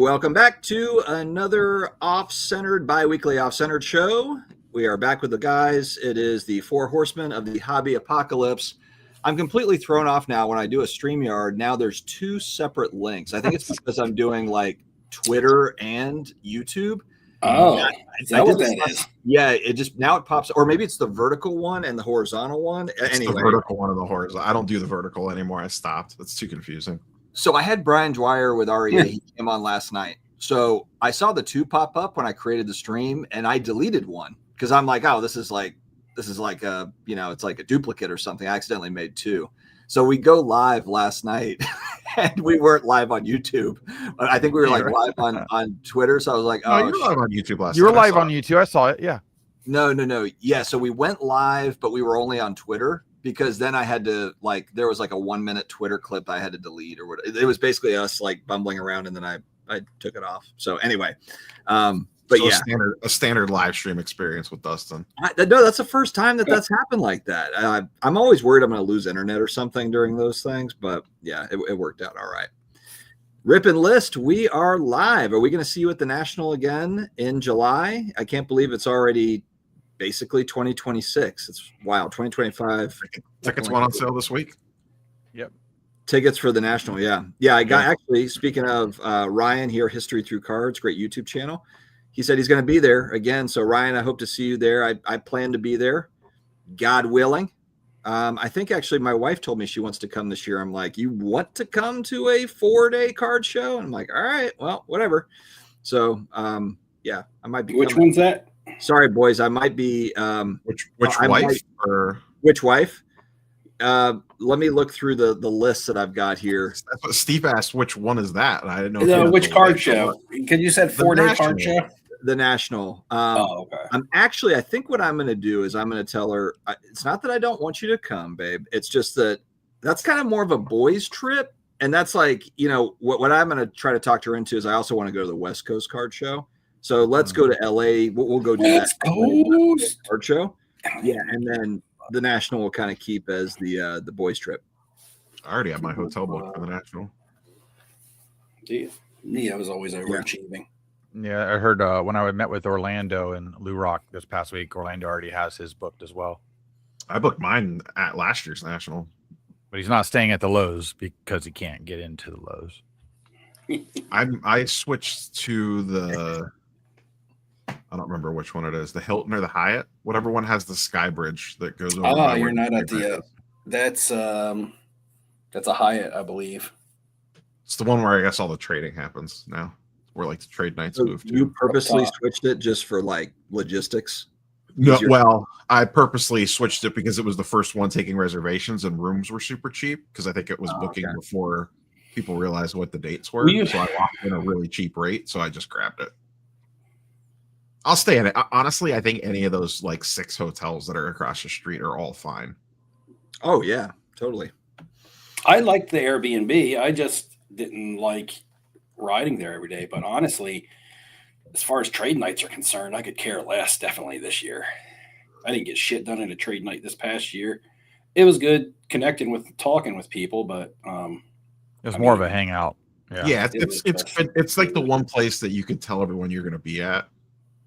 Welcome back to another off-centered, bi-weekly off-centered show. We are back with the guys. It is the Four Horsemen of the Hobby Apocalypse. I'm completely thrown off now when I do a StreamYard. Now there's two separate links. I think it's because I'm doing like Twitter and YouTube. Oh, is that what that is? Yeah, it just now it pops, or maybe it's the vertical one and the horizontal one. It's the vertical one and the horizontal. I don't do the vertical anymore. I stopped. That's too confusing. So I had Brian Dwyer with REA. He came on last night. So I saw the two pop up when I created the stream, and I deleted one because I'm like, oh, this is like a, you know, it's like a duplicate or something. I accidentally made two. So we go live last night, and we weren't live on YouTube. But I think we were like live on Twitter. So I was like, oh, you were live on YouTube last night. You were live on YouTube. I saw it. Yeah. No. Yeah. So we went live, but we were only on Twitter. Because then I had to there was like a 1 minute Twitter clip I had to delete or what. It was basically us like bumbling around, and then I took it off. So anyway, but so yeah, a standard live stream experience with Dustin. No, that's the first time that's happened like that. I'm always worried I'm going to lose internet or something during those things, but yeah, it worked out all right. Rip and List, we are live. Are we going to see you at the National again in July? I can't believe it's already basically 2026. It's wild. 2025 tickets went on sale this week. Yep. Tickets for the National. Yeah. I got actually, speaking of Ryan here, History Through Cards, great YouTube channel. He said he's going to be there again. So Ryan, I hope to see you there. I plan to be there, God willing. I think actually my wife told me she wants to come this year. I'm like, you want to come to a 4-day card show? And I'm like, all right, well, whatever. So yeah, I might be. Which one's that? Sorry, boys. I might be. Which wife? Which wife? Let me look through the lists that I've got here. That's what Steve asked. Which one is that? And I didn't know. Which card show? Because you said 4-day card show. The National. Okay. I think what I'm going to do is I'm going to tell her. It's not that I don't want you to come, babe. It's just that's kind of more of a boys' trip, and that's like, you know, what I'm going to try to talk her into is I also want to go to the West Coast card show. So let's go to LA. We'll go do that card show. Yeah, and then the National will kind of keep as the boys trip. I already have my hotel booked for the National. Yeah, I was always overachieving. Yeah, I heard when I met with Orlando and Lou Rock this past week, Orlando already has his booked as well. I booked mine at last year's National. But he's not staying at the Lowe's because he can't get into the Lowe's. I switched to the, I don't remember which one it is, the Hilton or the Hyatt, whatever one has the sky bridge that goes over. Oh, you're not at the that's a Hyatt, I believe. It's the one where I guess all the trading happens now, where like the trade nights move to. You purposely switched it just for like logistics? No, well, I purposely switched it because it was the first one taking reservations and rooms were super cheap because I think it was booking before people realized what the dates were. So I locked in a really cheap rate, so I just grabbed it. I'll stay in it. Honestly, I think any of those like 6 hotels that are across the street are all fine. Oh, yeah, totally. I liked the Airbnb. I just didn't like riding there every day. But honestly, as far as trade nights are concerned, I could care less definitely this year. I didn't get shit done at a trade night this past year. It was good connecting talking with people, but it was more of a hangout. Yeah, it's like the one place that you could tell everyone you're going to be at.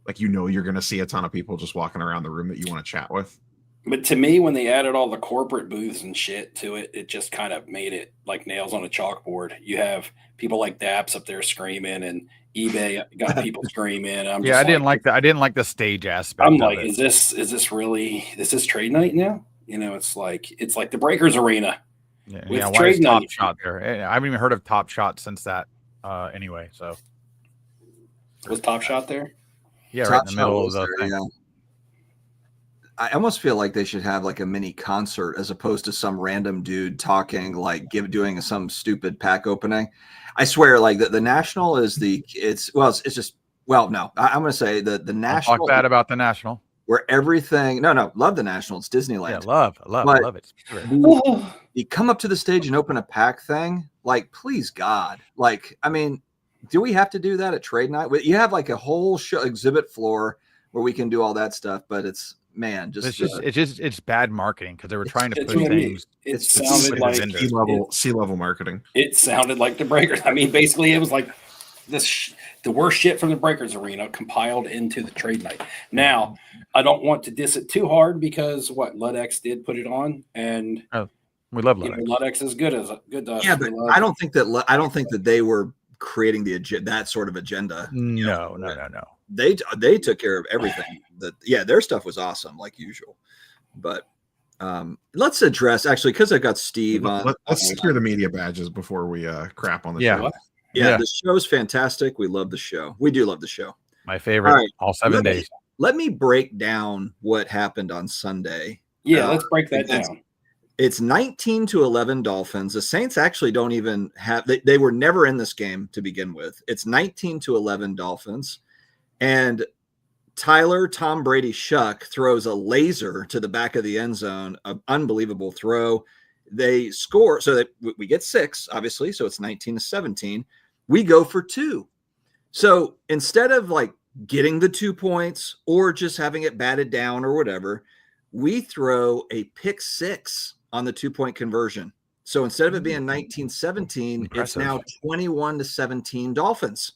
Like, you know, you're going to see a ton of people just walking around the room that you want to chat with. But to me, when they added all the corporate booths and shit to it, it just kind of made it like nails on a chalkboard. You have people like Daps up there screaming, and eBay got people screaming. I didn't like that. I didn't like the stage aspect. I'm like, is this really trade night now? You know, it's like the Breakers Arena. Yeah, why is Top Shot there? I haven't even heard of Top Shot since that. Anyway, so was Top Shot there? Yeah, right in the middle of the thing. Yeah. I almost feel like they should have like a mini concert as opposed to some random dude talking, like doing some stupid pack opening. I swear, like the National is no, I'm going to say the National. Talk bad about the National. Where everything, no, love the National. It's Disneyland. Yeah, love it. You come up to the stage and open a pack thing, like, please God, like, I mean, do we have to do that at trade night? You have like a whole show exhibit floor where we can do all that stuff, but it's bad marketing because they were trying to push things. It sounded like C-level marketing. It sounded like the Breakers. I mean, basically, it was like the worst shit from the Breakers Arena compiled into the trade night. Now, I don't want to diss it too hard because Ludex did put it on, and we love Ludex. Ludex is good to us. Yeah, but I don't think that they were creating that sort of agenda. No. They took care of everything. Their stuff was awesome, like usual. But let's address actually, because I got Steve on. Let's secure the media badges before we crap on the show. Yeah, the show's fantastic. We love the show. We do love the show. My favorite, all 7 days. Let me break down what happened on Sunday. Yeah, let's break that down. It's 19-11 Dolphins. The Saints actually don't even have – they were never in this game to begin with. It's 19-11 Dolphins. And Tyler Tom Brady Shuck throws a laser to the back of the end zone, an unbelievable throw. They score, so that we get 6, obviously, so it's 19-17. We go for 2. So instead of like getting the 2 points or just having it batted down or whatever, we throw a pick 6 on the 2-point conversion. So instead of it being 19-17, it's now 21-17 Dolphins.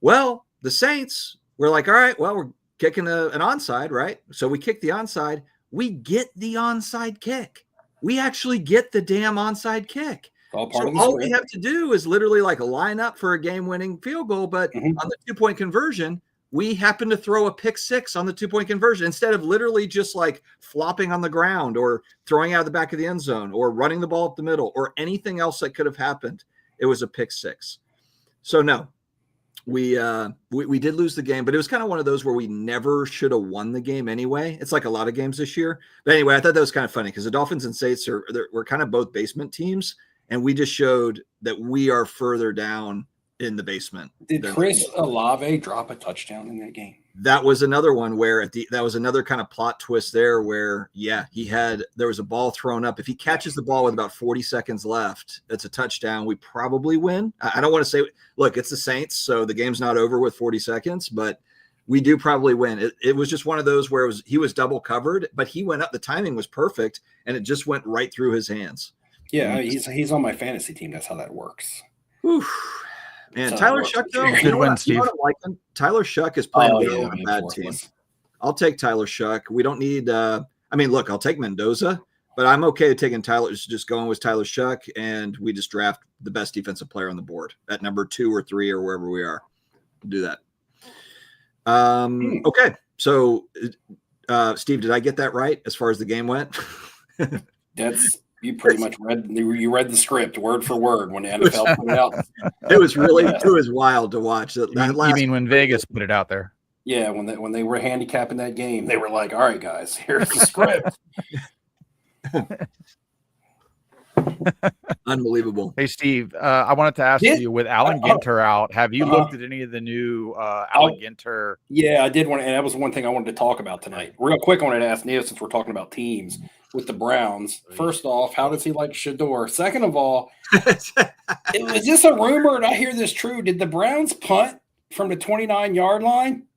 Well, the Saints were like, all right, well, we're kicking an onside, right? So we kick the onside. We get the onside kick. We actually get the damn onside kick. All we have to do is literally like line up for a game-winning field goal, but on the 2-point conversion, we happen to throw a pick 6 on the 2-point conversion instead of literally just like flopping on the ground or throwing out the back of the end zone or running the ball up the middle or anything else that could have happened. It was a pick 6. So no, we did lose the game, but it was kind of one of those where we never should have won the game anyway. It's like a lot of games this year. But anyway, I thought that was kind of funny because the Dolphins and Saints we're kind of both basement teams, and we just showed that we are further down in the basement. Did Chris Olave drop a touchdown in that game? That was another one where that was another kind of plot twist there where, there was a ball thrown up. If he catches the ball with about 40 seconds left, it's a touchdown. We probably win. I don't want to say, look, it's the Saints, so the game's not over with 40 seconds, but we do probably win. It was just one of those where he was double covered, but he went up. The timing was perfect, and it just went right through his hands. Yeah, he's on my fantasy team. That's how that works. Whew. And Tyler Shuck, though, Tyler Shuck is playing well on a bad team. I'll take Tyler Shuck. We don't need look, I'll take Mendoza, but I'm okay taking just going with Tyler Shuck, and we just draft the best defensive player on the board at number 2 or 3 or wherever we are. We'll do that. Okay. So, Steve, did I get that right as far as the game went? You pretty much read the script word for word when the NFL put it out. It was wild to watch. You mean when Vegas put it out there? Yeah, when they were handicapping that game, they were like, "All right, guys, here's the script." Unbelievable. Hey, Steve, I wanted to ask you, with Allen Ginter out, have you looked at any of the new Allen Ginter? Yeah, I did want to, and that was one thing I wanted to talk about tonight. Real quick, I wanted to ask Neil, since we're talking about teams with the Browns. First off, how does he like Shador? Second of all, is this a rumor and I hear this true? Did the Browns punt from the 29-yard line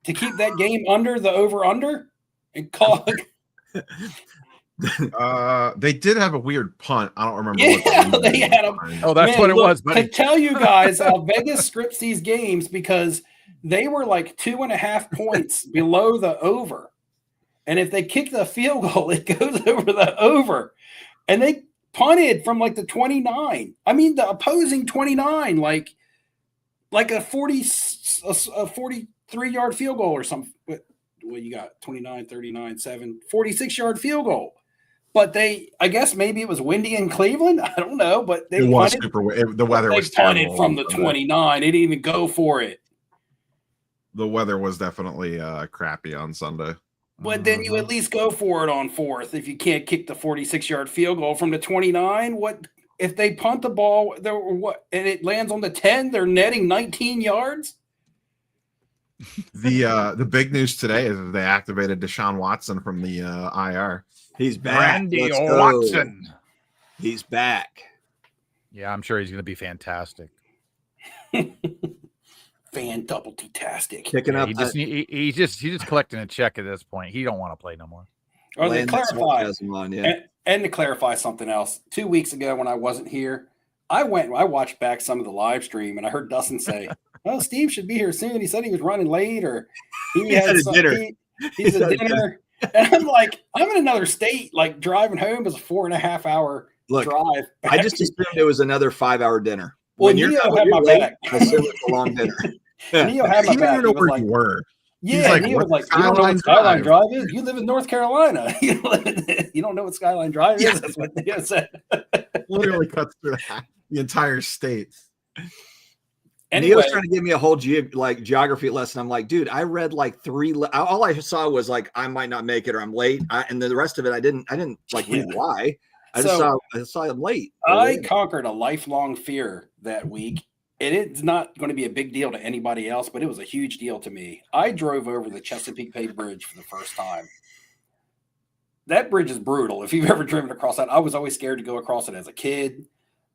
to keep that game under the over-under and call it? They did have a weird punt. I don't remember. Yeah, they had a. Oh, that's what it was. Buddy. To tell you guys how Vegas scripts these games, because they were like 2.5 points below the over, and if they kick the field goal, it goes over the over, and they punted from like the 29. I mean, the opposing 29, like a 43-yard field goal or something. Well, you got 29, 39, 7, 46-yard field goal. But I guess maybe it was windy in Cleveland. I don't know, but it was super. The weather was terrible. They punted from the 29. They didn't even go for it. The weather was definitely crappy on Sunday. But then you at least go for it on 4th if you can't kick the 46-yard field goal from the 29. What if they punt the ball? And it lands on the 10? They're netting 19 yards. The big news today is that they activated Deshaun Watson from the IR. He's back. Randy Watson. He's back. Yeah, I'm sure he's going to be fantastic. Fan-double-tastic. Picking up. He's just collecting a check at this point. He don't want to play no more. To clarify, and to clarify something else, 2 weeks ago when I wasn't here, I watched back some of the live stream, and I heard Dustin say, "Well, Steve should be here soon." He said he was running late, or he had some dinner. He's at dinner, and I'm like, I'm in another state. Like driving home is a 4.5 hour drive. I just assumed it was another 5-hour dinner. Well, Neo had my back. I assumed it was a long dinner. Neo had my back. He didn't know where you were. Yeah, Neo was like, "You don't know what Skyline Drive is? You live in North Carolina. You don't know what Skyline Drive is?" That's what Neo said. Literally cuts through the entire state. Anyway, Neo's trying to give me a whole geography lesson. I'm like, dude, I read like 3. All I saw was like, I might not make it, or I'm late, and then the rest of it, I didn't like read why. I saw I'm late. I conquered a lifelong fear that week. And it's not going to be a big deal to anybody else, but it was a huge deal to me. I drove over the Chesapeake Bay Bridge for the first time. That bridge is brutal. If you've ever driven across that, I was always scared to go across it as a kid.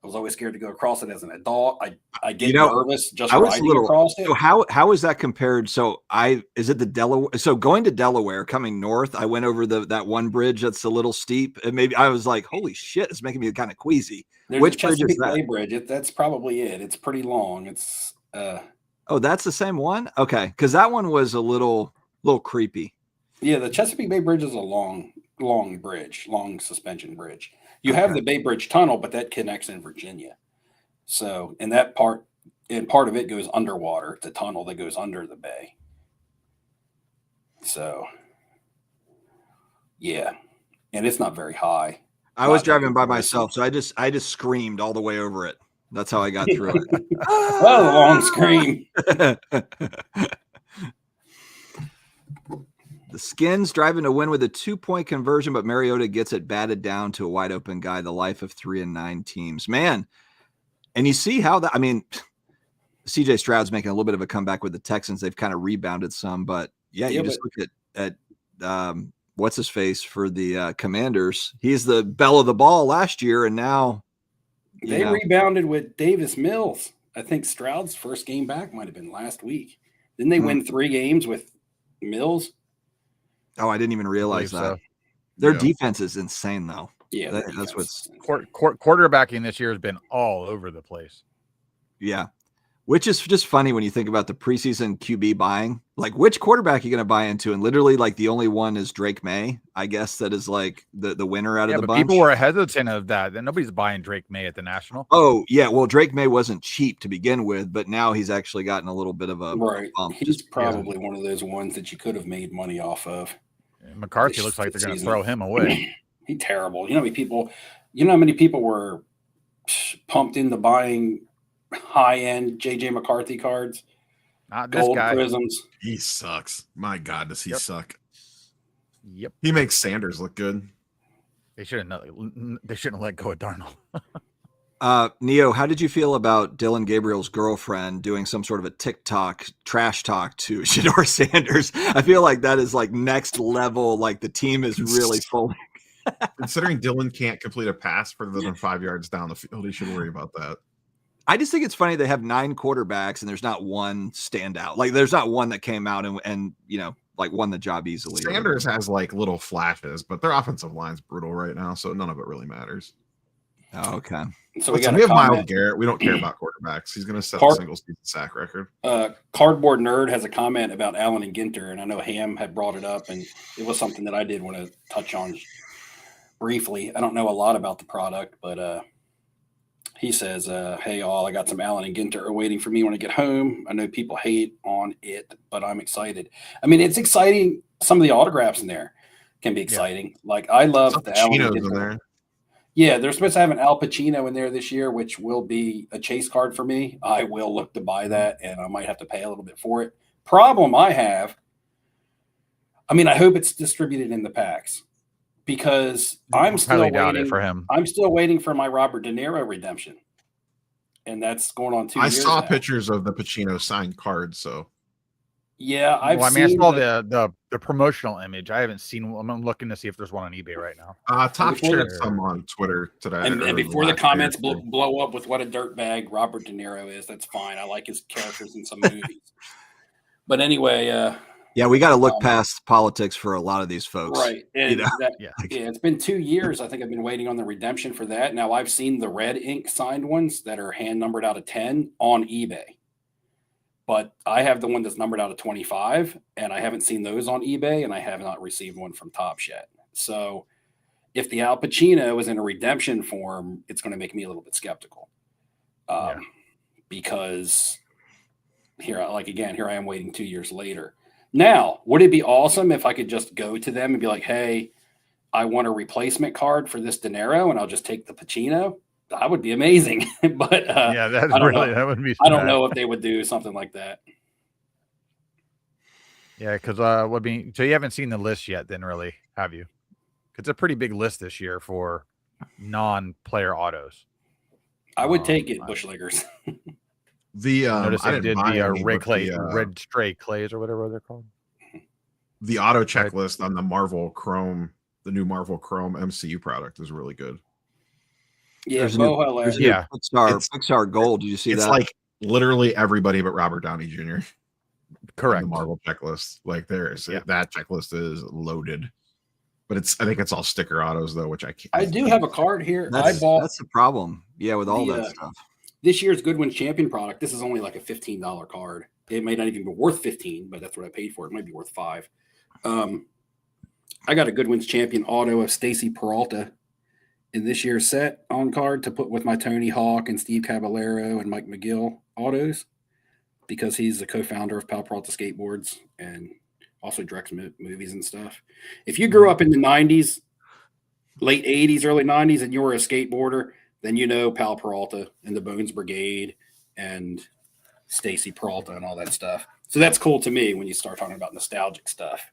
I was always scared to go across it as an adult. I get nervous just riding across it. So how is that compared? So is it the Delaware? So going to Delaware, coming north, I went over that one bridge that's a little steep, and maybe I was like, holy shit, it's making me kind of queasy. Which bridge is that? Bay Bridge. That's probably it. It's pretty long. It's oh, that's the same one? Okay, because that one was a little creepy. Yeah, the Chesapeake Bay Bridge is a long bridge, long suspension bridge. You have the Bay Bridge Tunnel, but that connects in Virginia. So, and part of it goes underwater. It's a tunnel that goes under the bay. So, yeah, and it's not very high. I was driving by myself, so I just screamed all the way over it. That's how I got through it. Well, a long scream. The Skins driving to win with a 2-point conversion, but Mariota gets it batted down to a wide open guy. The life of 3-9 teams, man. And you see how that, I mean, CJ Stroud's making a little bit of a comeback with the Texans. They've kind of rebounded some, but just look at what's his face for the Commanders. He's the belle of the ball last year, and now they rebounded with Davis Mills. I think Stroud's first game back might have been last week. Didn't they win 3 games with Mills? Oh, I didn't even realize that. So. Their defense is insane, though. Yeah, that's what's quarterbacking this year has been all over the place. Yeah, which is just funny when you think about the preseason QB buying. Like, which quarterback are you going to buy into? And literally, like, the only one is Drake May, I guess, that is like the winner out of the bunch. People were hesitant of that. And nobody's buying Drake May at the National. Oh, yeah. Well, Drake May wasn't cheap to begin with, but now he's actually gotten a little bit of a bump. He's probably one of those ones that you could have made money off of. McCarthy looks like they're going to throw him away. He's terrible. You know how many people were pumped into buying high-end JJ McCarthy cards? Not this Gold guy. Prisms. He sucks. My God, does he suck? Yep. He makes Sanders look good. They shouldn't let go of Darnold. Neo, how did you feel about Dylan Gabriel's girlfriend doing some sort of a TikTok trash talk to Shedeur Sanders? I feel like that is like next level. Like the team is really folding. Considering Dylan can't complete a pass further than 5 yards down the field, he should worry about that. I just think it's funny they have 9 quarterbacks and there's not one standout. Like there's not one that came out and like won the job easily. Sanders has like little flashes, but their offensive line's brutal right now, so none of it really matters. Oh, okay. So we have Myles Garrett. We don't care about quarterbacks. He's going to set a single season sack record. Cardboard Nerd has a comment about Allen and Ginter, and I know Ham had brought it up, and it was something that I did want to touch on briefly. I don't know a lot about the product, but he says, hey, all, I got some Allen and Ginter waiting for me when I get home. I know people hate on it, but I'm excited. I mean, it's exciting. Some of the autographs in there can be exciting. Yeah. Like, I love the Allen and Ginter. Yeah, they're supposed to have an Al Pacino in there this year, which will be a chase card for me. I will look to buy that, and I might have to pay a little bit for it. Problem I have, I mean, I hope it's distributed in the packs because I'm still waiting for him. I'm still waiting for my Robert De Niro redemption, and that's going on 2 years. I saw pictures of the Pacino signed card, so. Yeah, I saw the promotional image. I haven't seen. I'm looking to see if there's one on eBay right now. Top shared some on Twitter today. And before the comments blow up with what a dirtbag Robert De Niro is, that's fine. I like his characters in some movies. But anyway, Yeah, we got to look past politics for a lot of these folks. Right. And Yeah, it's been 2 years. I think I've been waiting on the redemption for that. Now I've seen the red ink signed ones that are hand numbered out of 10 on eBay. But I have the one that's numbered out of 25, and I haven't seen those on eBay, and I have not received one from Topps yet. So if the Al Pacino is in a redemption form, it's going to make me a little bit skeptical. Because here I am waiting 2 years later. Now, would it be awesome if I could just go to them and be like, hey, I want a replacement card for this De Niro, and I'll just take the Pacino? That would be amazing. But yeah, that would be. I don't know if they would do something like that. Yeah, because so you haven't seen the list yet, then, really, have you? It's a pretty big list this year for non-player autos. I would take it, Bushliggers. Notice I did the red stray clays or whatever they're called. The auto checklist on the Marvel Chrome, the new Marvel Chrome MCU product is really good. Yeah, Pixar Gold. Did you see that? It's like literally everybody but Robert Downey Jr. Correct. The Marvel checklist, like that checklist is loaded. But I think it's all sticker autos though, which I can't. I do have a card here. That's the problem. Yeah, with all that stuff. This year's Goodwin Champion product, this is only like a $15 card. It may not even be worth 15, but that's what I paid for. It might be worth 5. I got a Goodwin's Champion auto of Stacy Peralta in this year's set on card to put with my Tony Hawk and Steve Caballero and Mike McGill autos, because he's the co-founder of Pal Peralta Skateboards and also directs movies and stuff. If you grew up in the 90s, late 80s, early 90s, and you were a skateboarder, then you know Pal Peralta and the Bones Brigade and Stacy Peralta and all that stuff. So that's cool to me when you start talking about nostalgic stuff.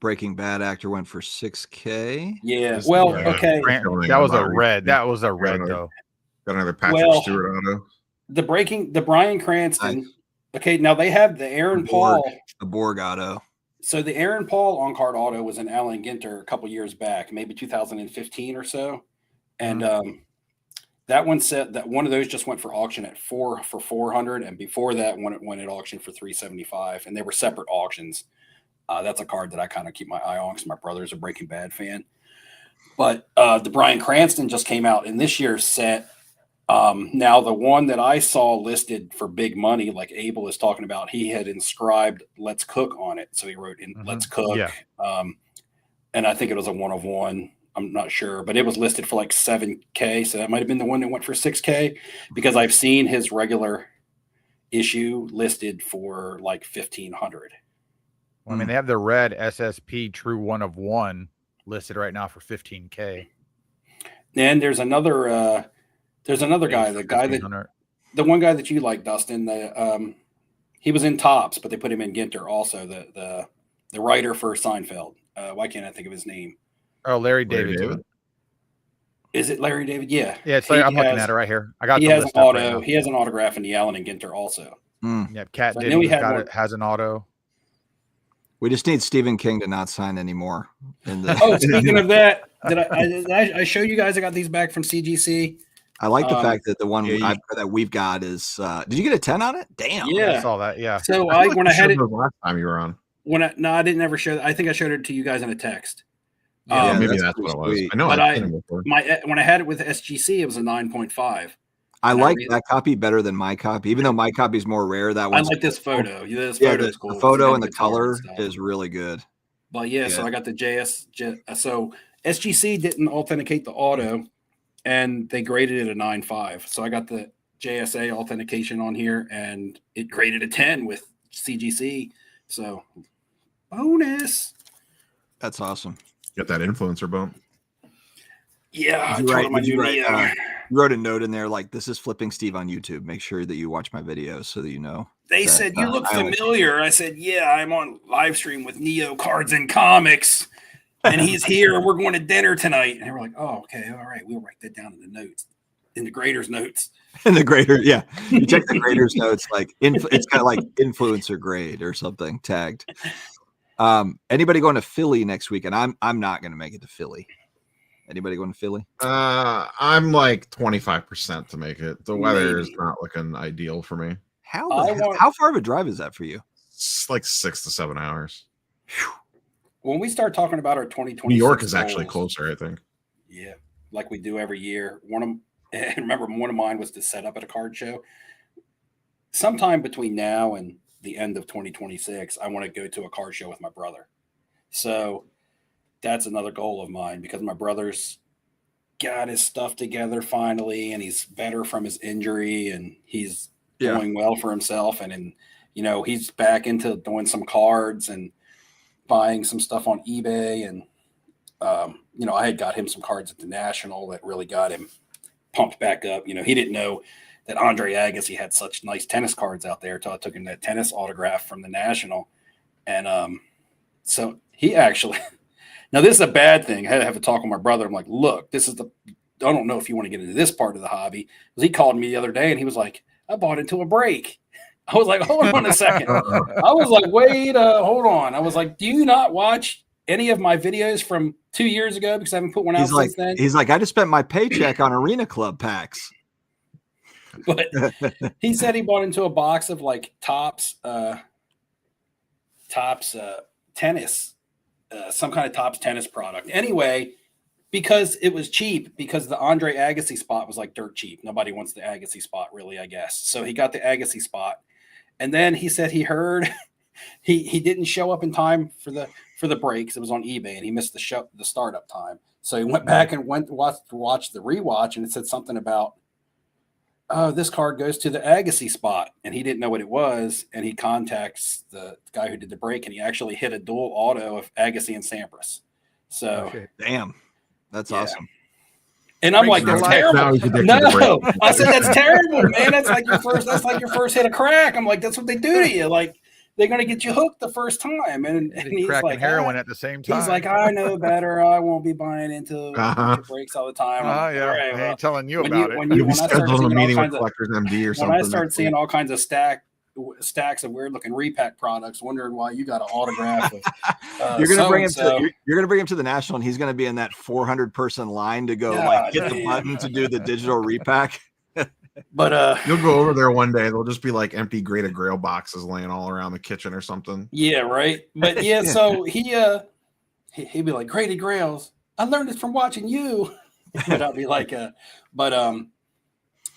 Breaking Bad actor went for $6K. Yeah. Well, okay. That was a red. That was a red, though. Got another Patrick Stewart auto. The Bryan Cranston. Okay, now they have the Aaron Paul. The Borg auto. So the Aaron Paul on-card auto was an Alan Ginter a couple years back, maybe 2015 or so. And that one said that one of those just went for auction at for 400, and before that one it went at auction for 375, and they were separate auctions. That's a card that I kind of keep my eye on because my brother's a Breaking Bad fan. But the Bryan Cranston just came out in this year's set. Now, the one that I saw listed for big money, like Abel is talking about, he had inscribed "Let's Cook" on it. So he wrote in "Let's Cook." Yeah. And I think it was a 1 of 1. I'm not sure, but it was listed for like $7K. So that might have been the one that went for $6K, because I've seen his regular issue listed for like $1,500. Well, I mean, they have the red SSP True 1 of 1 listed right now for $15K. And there's another guy, the one guy that you like, Dustin. He was in Topps, but they put him in Ginter also. The writer for Seinfeld. Why can't I think of his name? Oh, Larry David. Is it Larry David? Yeah. Yeah, it's I'm looking at it right here. I got. He has an auto. He has an autograph in the Allen and Ginter also. Yeah, Cat Diddy has an auto. We just need Stephen King to not sign anymore. Speaking of that, did I show you guys? I got these back from CGC. I like the fact that the one that we've got is. Did you get a 10 on it? Damn. Yeah, I saw that. Yeah. So when I had it last time you were on. I didn't ever show. I think I showed it to you guys in a text. Yeah, maybe that's what it was. I know. When I had it with SGC, it was a 9.5. I like that copy better than my copy, even though my copy is more rare. That one. I like this photo. This photo is cool. The photo and the color is really good. But so I got the so SGC didn't authenticate the auto, and they graded it a 9.5. So I got the JSA authentication on here, and it graded a 10 with CGC. So bonus. That's awesome. Get that influencer bump. Yeah, you wrote a note in there like, "This is Flipping Steve on YouTube. Make sure that you watch my videos so that you know." They said you look familiar. I said, "Yeah, I'm on live stream with Neo Cards and Comics, and he's here. We're going to dinner tonight." And they were like, "Oh, okay, all right. We'll write that down in the notes, in the graders' notes." In the grader, yeah. You check the graders' notes, like it's kind of like influencer grade or something tagged. Anybody going to Philly next weekend? I'm not going to make it to Philly. Anybody going to Philly? I'm like 25% to make it. The weather is not looking ideal for me. How far of a drive is that for you? It's like 6 to 7 hours. When we start talking about our 2020, New York is actually closer, I think. Yeah, like we do every year. Remember, one of mine was to set up at a card show. Sometime between now and the end of 2026, I want to go to a card show with my brother. So that's another goal of mine, because my brother's got his stuff together finally, and he's better from his injury, and he's doing well for himself. And he's back into doing some cards and buying some stuff on eBay. And, I had got him some cards at the National that really got him pumped back up. He didn't know that Andre Agassi had such nice tennis cards out there until I took him that tennis autograph from the National. And so he actually – now this is a bad thing. I had to have a talk with my brother. I'm like, look, I don't know if you want to get into this part of the hobby. He called me the other day and he was like, I bought into a break. I was like, hold on a second. I was like, wait, hold on. I was like, do you not watch any of my videos from 2 years ago? Because I haven't put one out since then. He's like, I just spent my paycheck on Arena Club packs. But he said he bought into a box of like Topps tennis, some kind of Topps tennis product. Anyway, because it was cheap, because the Andre Agassi spot was like dirt cheap. Nobody wants the Agassi spot, really, I guess. So he got the Agassi spot. And then he said he heard he didn't show up in time for the breaks. It was on eBay, and he missed the startup time. So he went back and watched the rewatch, and it said something about, this card goes to the Agassi spot, and he didn't know what it was. And he contacts the guy who did the break, and he actually hit a dual auto of Agassi and Sampras. So, damn, that's awesome. And I'm like, that's terrible. No, I said, that's terrible, man. That's like your first hit of crack. I'm like, that's what they do to you. Like, they're going to get you hooked the first time. And he's cracking like, heroin at the same time. He's like, I know better. I won't be buying into breaks all the time. Right, I ain't telling you about it. You'll be scheduling a meeting with Collectors MD or something. When I start seeing all kinds of stacks of weird looking repack products, wondering why you got an autograph of, you're gonna bring him to the National, and he's gonna be in that 400 person line to go hit the button to do the digital repack. But you'll go over there one day, they'll just be like empty Graded Grail boxes laying all around the kitchen or something. Yeah, right. But yeah, so he'd be like, Graded Grails, I learned it from watching you. But I'll be like, but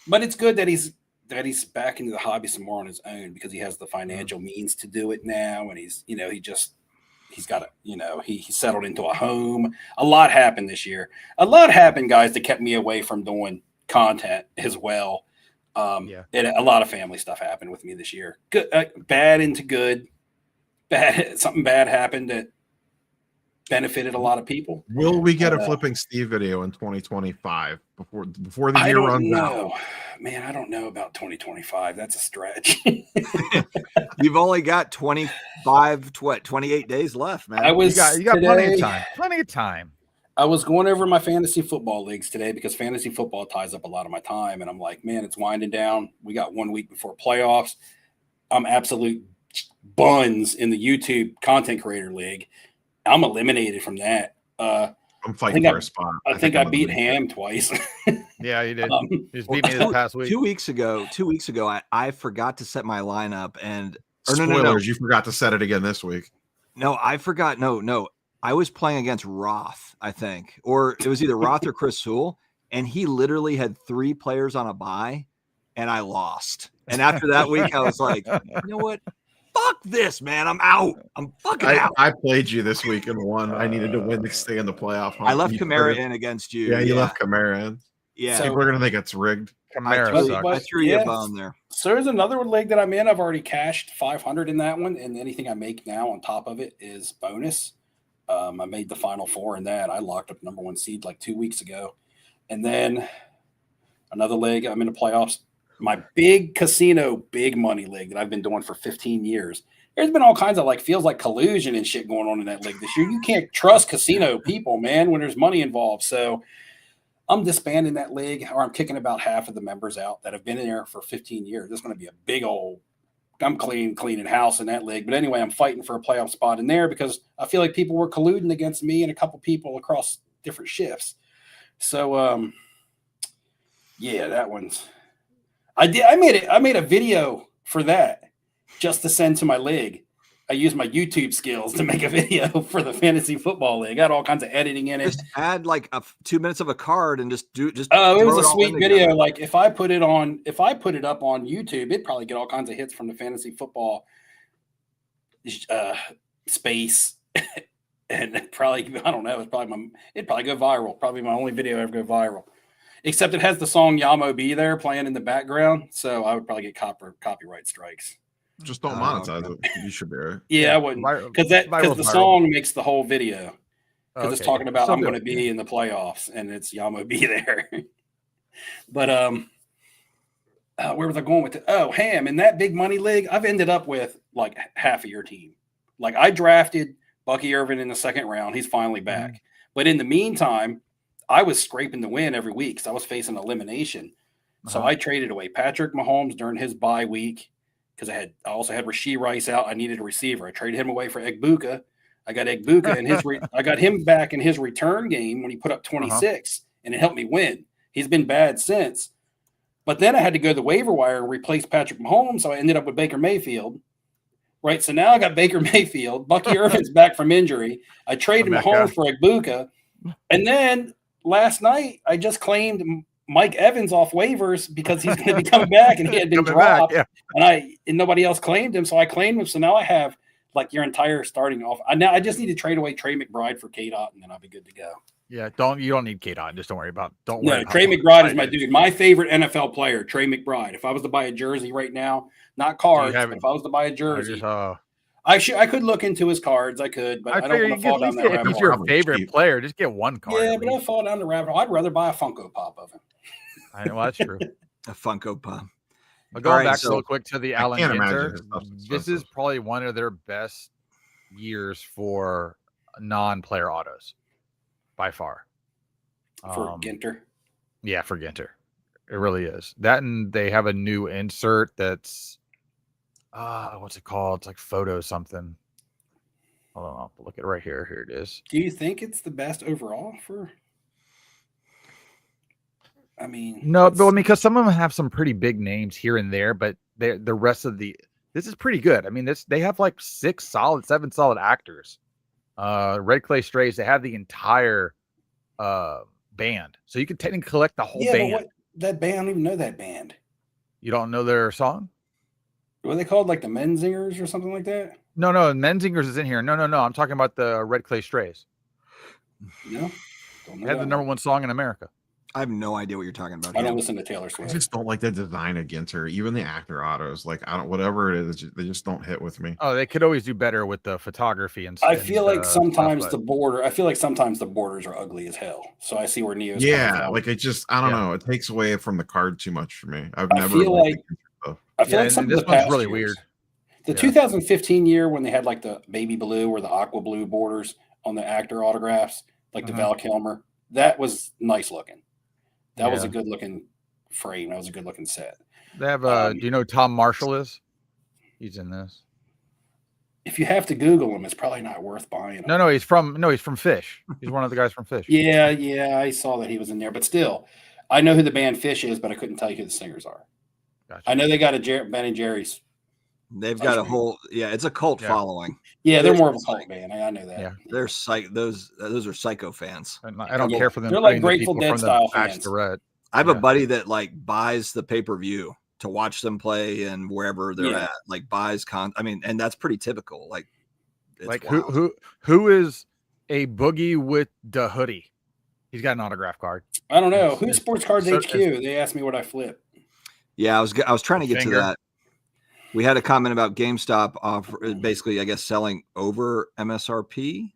it's good that he's back into the hobby some more on his own, because he has the financial means to do it now. And he's got he settled into a home. A lot happened this year. A lot happened, guys, that kept me away from doing content as well. And a lot of family stuff happened with me this year. Good, bad into good. Something bad happened that benefited a lot of people. Will we get a Flipping Steve video in 2025 before the year runs out? Man, I don't know about 2025. That's a stretch. You've only got 28 days left, man. You got plenty of time. Plenty of time. I was going over my fantasy football leagues today, because fantasy football ties up a lot of my time. And I'm like, man, it's winding down. We got 1 week before playoffs. I'm absolute buns in the YouTube content creator league. I'm eliminated from that. I'm fighting for a spot. I think I beat Ham twice. Yeah, you did. You just beat me this past week. 2 weeks ago, I forgot to set my lineup, and spoilers, you forgot to set it again this week. No, I forgot. No. I was playing against Roth, I think, or it was either Roth or Chris Sewell, and he literally had 3 players on a bye, and I lost. And after that week, I was like, you know what? Fuck this, man. I'm out. I'm fucking out. I played you this week and won. I needed to win to stay in the playoff. I left Kamara in against you. Yeah, you left Kamara in. Yeah. People are going to think it's rigged. I threw you a bone there. So there's another league that I'm in. I've already cashed 500 in that one, and anything I make now on top of it is bonus. I made the Final Four in that. I locked up number 1 seed like 2 weeks ago. And then another league, I'm in the playoffs. My big casino, big money league that I've been doing for 15 years. There's been all kinds of feels like collusion and shit going on in that league this year. You can't trust casino people, man, when there's money involved. So I'm disbanding that league, or I'm kicking about half of the members out that have been in there for 15 years. There's going to be a big old, I'm cleaning house in that league. But anyway, I'm fighting for a playoff spot in there, because I feel like people were colluding against me and a couple people across different shifts. So, yeah, that one's. I made a video for that just to send to my league. I use my YouTube skills to make a video for the fantasy football league. I got all kinds of editing in it. Just add like 2 minutes of a card and just Oh, it was a throw it all sweet in video. together. Like if I put it up on YouTube, it'd probably get all kinds of hits from the fantasy football space. And probably, I don't know, it'd probably go viral. Probably my only video ever go viral. Except it has the song Yamo B there playing in the background. So I would probably get copyright strikes. Just don't monetize it. You should be right. Yeah, I wouldn't. Because the song makes the whole video. Because it's talking about I'm going to be in the playoffs, and it's Yamo B there. But where was I going with it? Oh, Ham, in that big money league, I've ended up with like half of your team. Like I drafted Bucky Irvin in the second round. He's finally back. Mm-hmm. But in the meantime, I was scraping the win every week because I was facing elimination. So I traded away Patrick Mahomes during his bye week because I also had Rashee Rice out. I needed a receiver. I traded him away for Egbuka. I got Egbuka and I got him back in his return game when he put up 26, and it helped me win. He's been bad since. But then I had to go to the waiver wire and replace Patrick Mahomes, so I ended up with Baker Mayfield. Right, so now I got Baker Mayfield. Bucky Irvin's back from injury. I traded Mahomes for Egbuka. And then last night, I just claimed Mike Evans off waivers because he's going to be coming back, and he had been dropped. And nobody else claimed him, so I claimed him. So now I have like your entire starting off. I just need to trade away Trey McBride for K-Dot, and then I'll be good to go. Yeah, you don't need K-Dot. Just don't worry about. Trey McBride is my dude. My favorite NFL player, Trey McBride. If I was to buy a jersey right now, not cards, but if I was to buy a jersey, I could look into his cards. I could, but I don't want to fall down that rabbit hole. If he's your favorite player, just get one card. Yeah, but I fall down the rabbit hole. I'd rather buy a Funko Pop of him. I know that's true. A Funko Pop. But going back real quick to the Allen Ginter, this is probably one of their best years for non-player autos by far. For Ginter? Yeah, for Ginter. It really is. That, and they have a new insert that's what's it called? It's like photo something. Hold on, I'll look at it right here. Here it is. Do you think it's the best overall for? I mean, no, but because some of them have some pretty big names here and there, but the rest of this is pretty good. I mean, they have like 7 solid actors. Red Clay Strays, they have the entire band, so you can technically collect the whole band. That band, I don't even know that band. You don't know their song? What are they called? Like the Menzingers or something like that? No, Menzingers is in here. No. I'm talking about the Red Clay Strays. No, they had the number one song in America. I have no idea what you're talking about. I don't listen to Taylor Swift. I just don't like the design of Ginter, even the actor autos. Like whatever it is, they just don't hit with me. Oh, they could always do better with the photography and stuff. I feel like sometimes the borders are ugly as hell. So I see where Neo's. Yeah, like it just I don't know. It takes away from the card too much for me. I feel like some of this the one's past really years, weird. The 2015 year when they had like the baby blue or the aqua blue borders on the actor autographs, like the Val Kilmer, that was nice looking. That was a good looking frame. That was a good looking set. They have do you know who Tom Marshall is? He's in this. If you have to Google him, it's probably not worth buying him. No, he's from Fish. He's one of the guys from Fish. Yeah, I saw that he was in there, but still, I know who the band Fish is, but I couldn't tell you who the singers are. Gotcha. I know they got a Ben and Jerry's. They've got a whole it's a cult following. Yeah, they're more of a cult band. I know that. Yeah, they're those are psycho fans. I don't care for them. They're like Grateful Dead style fans. I have a buddy that like buys the pay-per-view to watch them play and wherever they're at, like buys and that's pretty typical. Like who is a boogie with the hoodie? He's got an autograph card. I don't know. Who's Sports Cards HQ? They asked me what I flip. Yeah, I was trying to get to that. We had a comment about GameStop basically, I guess, selling over MSRP.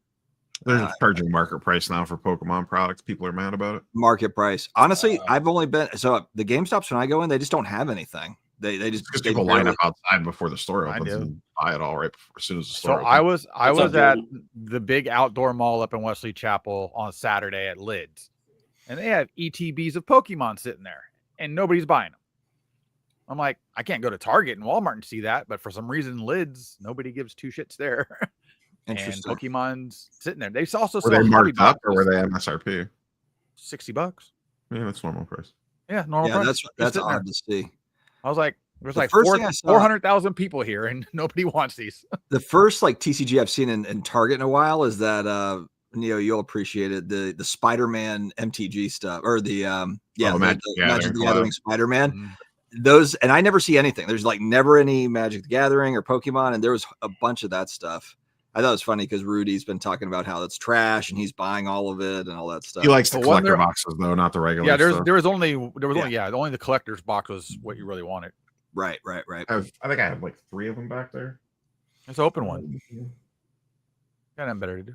They're charging market price now for Pokemon products. People are mad about it. Market price. Honestly, I've only been the GameStops when I go in, they just don't have anything. They just because people line up outside before the store opens and buy it all right as soon as the store. So opens. I was at the big outdoor mall up in Wesley Chapel on Saturday at Lids, and they have ETBs of Pokemon sitting there, and nobody's buying them. I'm like, I can't go to Target and Walmart and see that, but for some reason, Lids, nobody gives two shits there. And Pokemon's sitting there. They also were they marked up or were they MSRP? $60. Yeah, that's normal price. Yeah, normal price. That's odd to see. I was like, There's like 400,000 people here, and nobody wants these. The first like TCG I've seen in Target in a while is that you'll appreciate it, the Spider-Man MTG stuff, or the Magic the Gathering Spider-Man. Mm-hmm. Those, and I never see anything. There's like never any Magic the Gathering or Pokemon, and there was a bunch of that stuff. I thought it was funny because Rudy's been talking about how it's trash and he's buying all of it and all that stuff. He likes the collector boxes though, not the regular. Yeah, stuff. there was only the collector's box was what you really wanted. Right. I think I have like 3 of them back there. Let's open one. Got nothing better to do.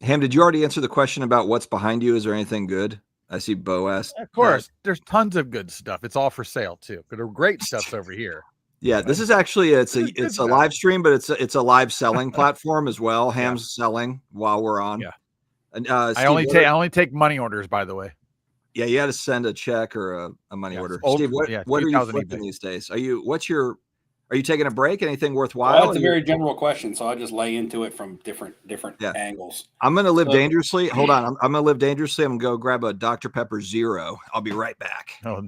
Ham, did you already answer the question about what's behind you? Is there anything good? I see Bo asked. Of course, there's tons of good stuff. It's all for sale too. But the great stuff's over here. Yeah, this is actually it's a live stream, but it's a live selling platform as well. Ham's selling while we're on. Yeah, and I only take money orders, by the way. Yeah, you had to send a check or a money order. Steve, what are you flipping these days? Are you taking a break? Anything worthwhile? Well, that's a very general question, so I'll just lay into it from different angles. I'm going to live dangerously. Hold on. I'm going to live dangerously. I'm going to go grab a Dr. Pepper Zero. I'll be right back. Oh,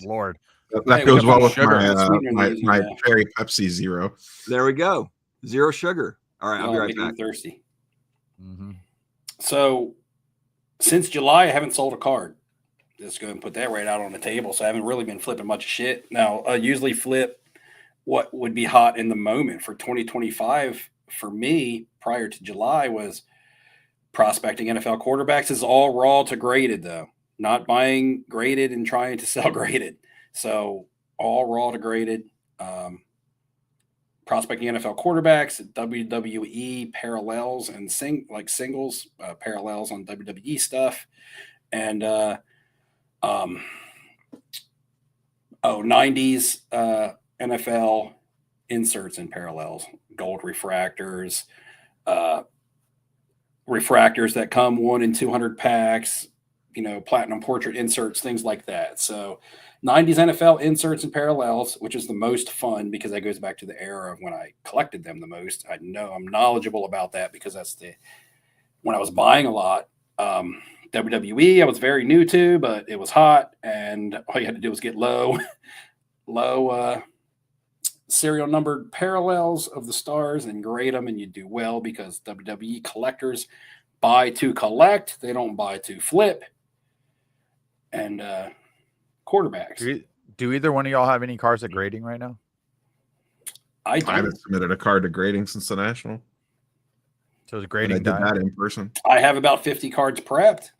Lord. That goes well with my Cherry Pepsi Zero. There we go. Zero sugar. All right, I'll be right back. Thirsty. Mm-hmm. So since July, I haven't sold a card. Just go and put that right out on the table. So I haven't really been flipping much of shit. Now, I usually flip what would be hot in the moment. For 2025, for me, prior to July, was prospecting NFL quarterbacks. Is all raw to graded, though. Not buying graded and trying to sell graded. So all raw to graded. Prospecting NFL quarterbacks, WWE parallels and singles, parallels on WWE stuff. And 90s NFL inserts and parallels, gold refractors, refractors that come 1 in 200 packs, platinum portrait inserts, things like that. So 90s NFL inserts and parallels, which is the most fun because that goes back to the era of when I collected them the most. I know I'm knowledgeable about that because that's when I was buying a lot. WWE, I was very new to, but it was hot, and all you had to do was get low serial numbered parallels of the stars and grade them, and you do well because WWE collectors buy to collect; they don't buy to flip. And quarterbacks. Do either one of y'all have any cards at grading right now? I haven't submitted a card to grading since the National. So it's grading. I did that in person. I have about 50 cards prepped,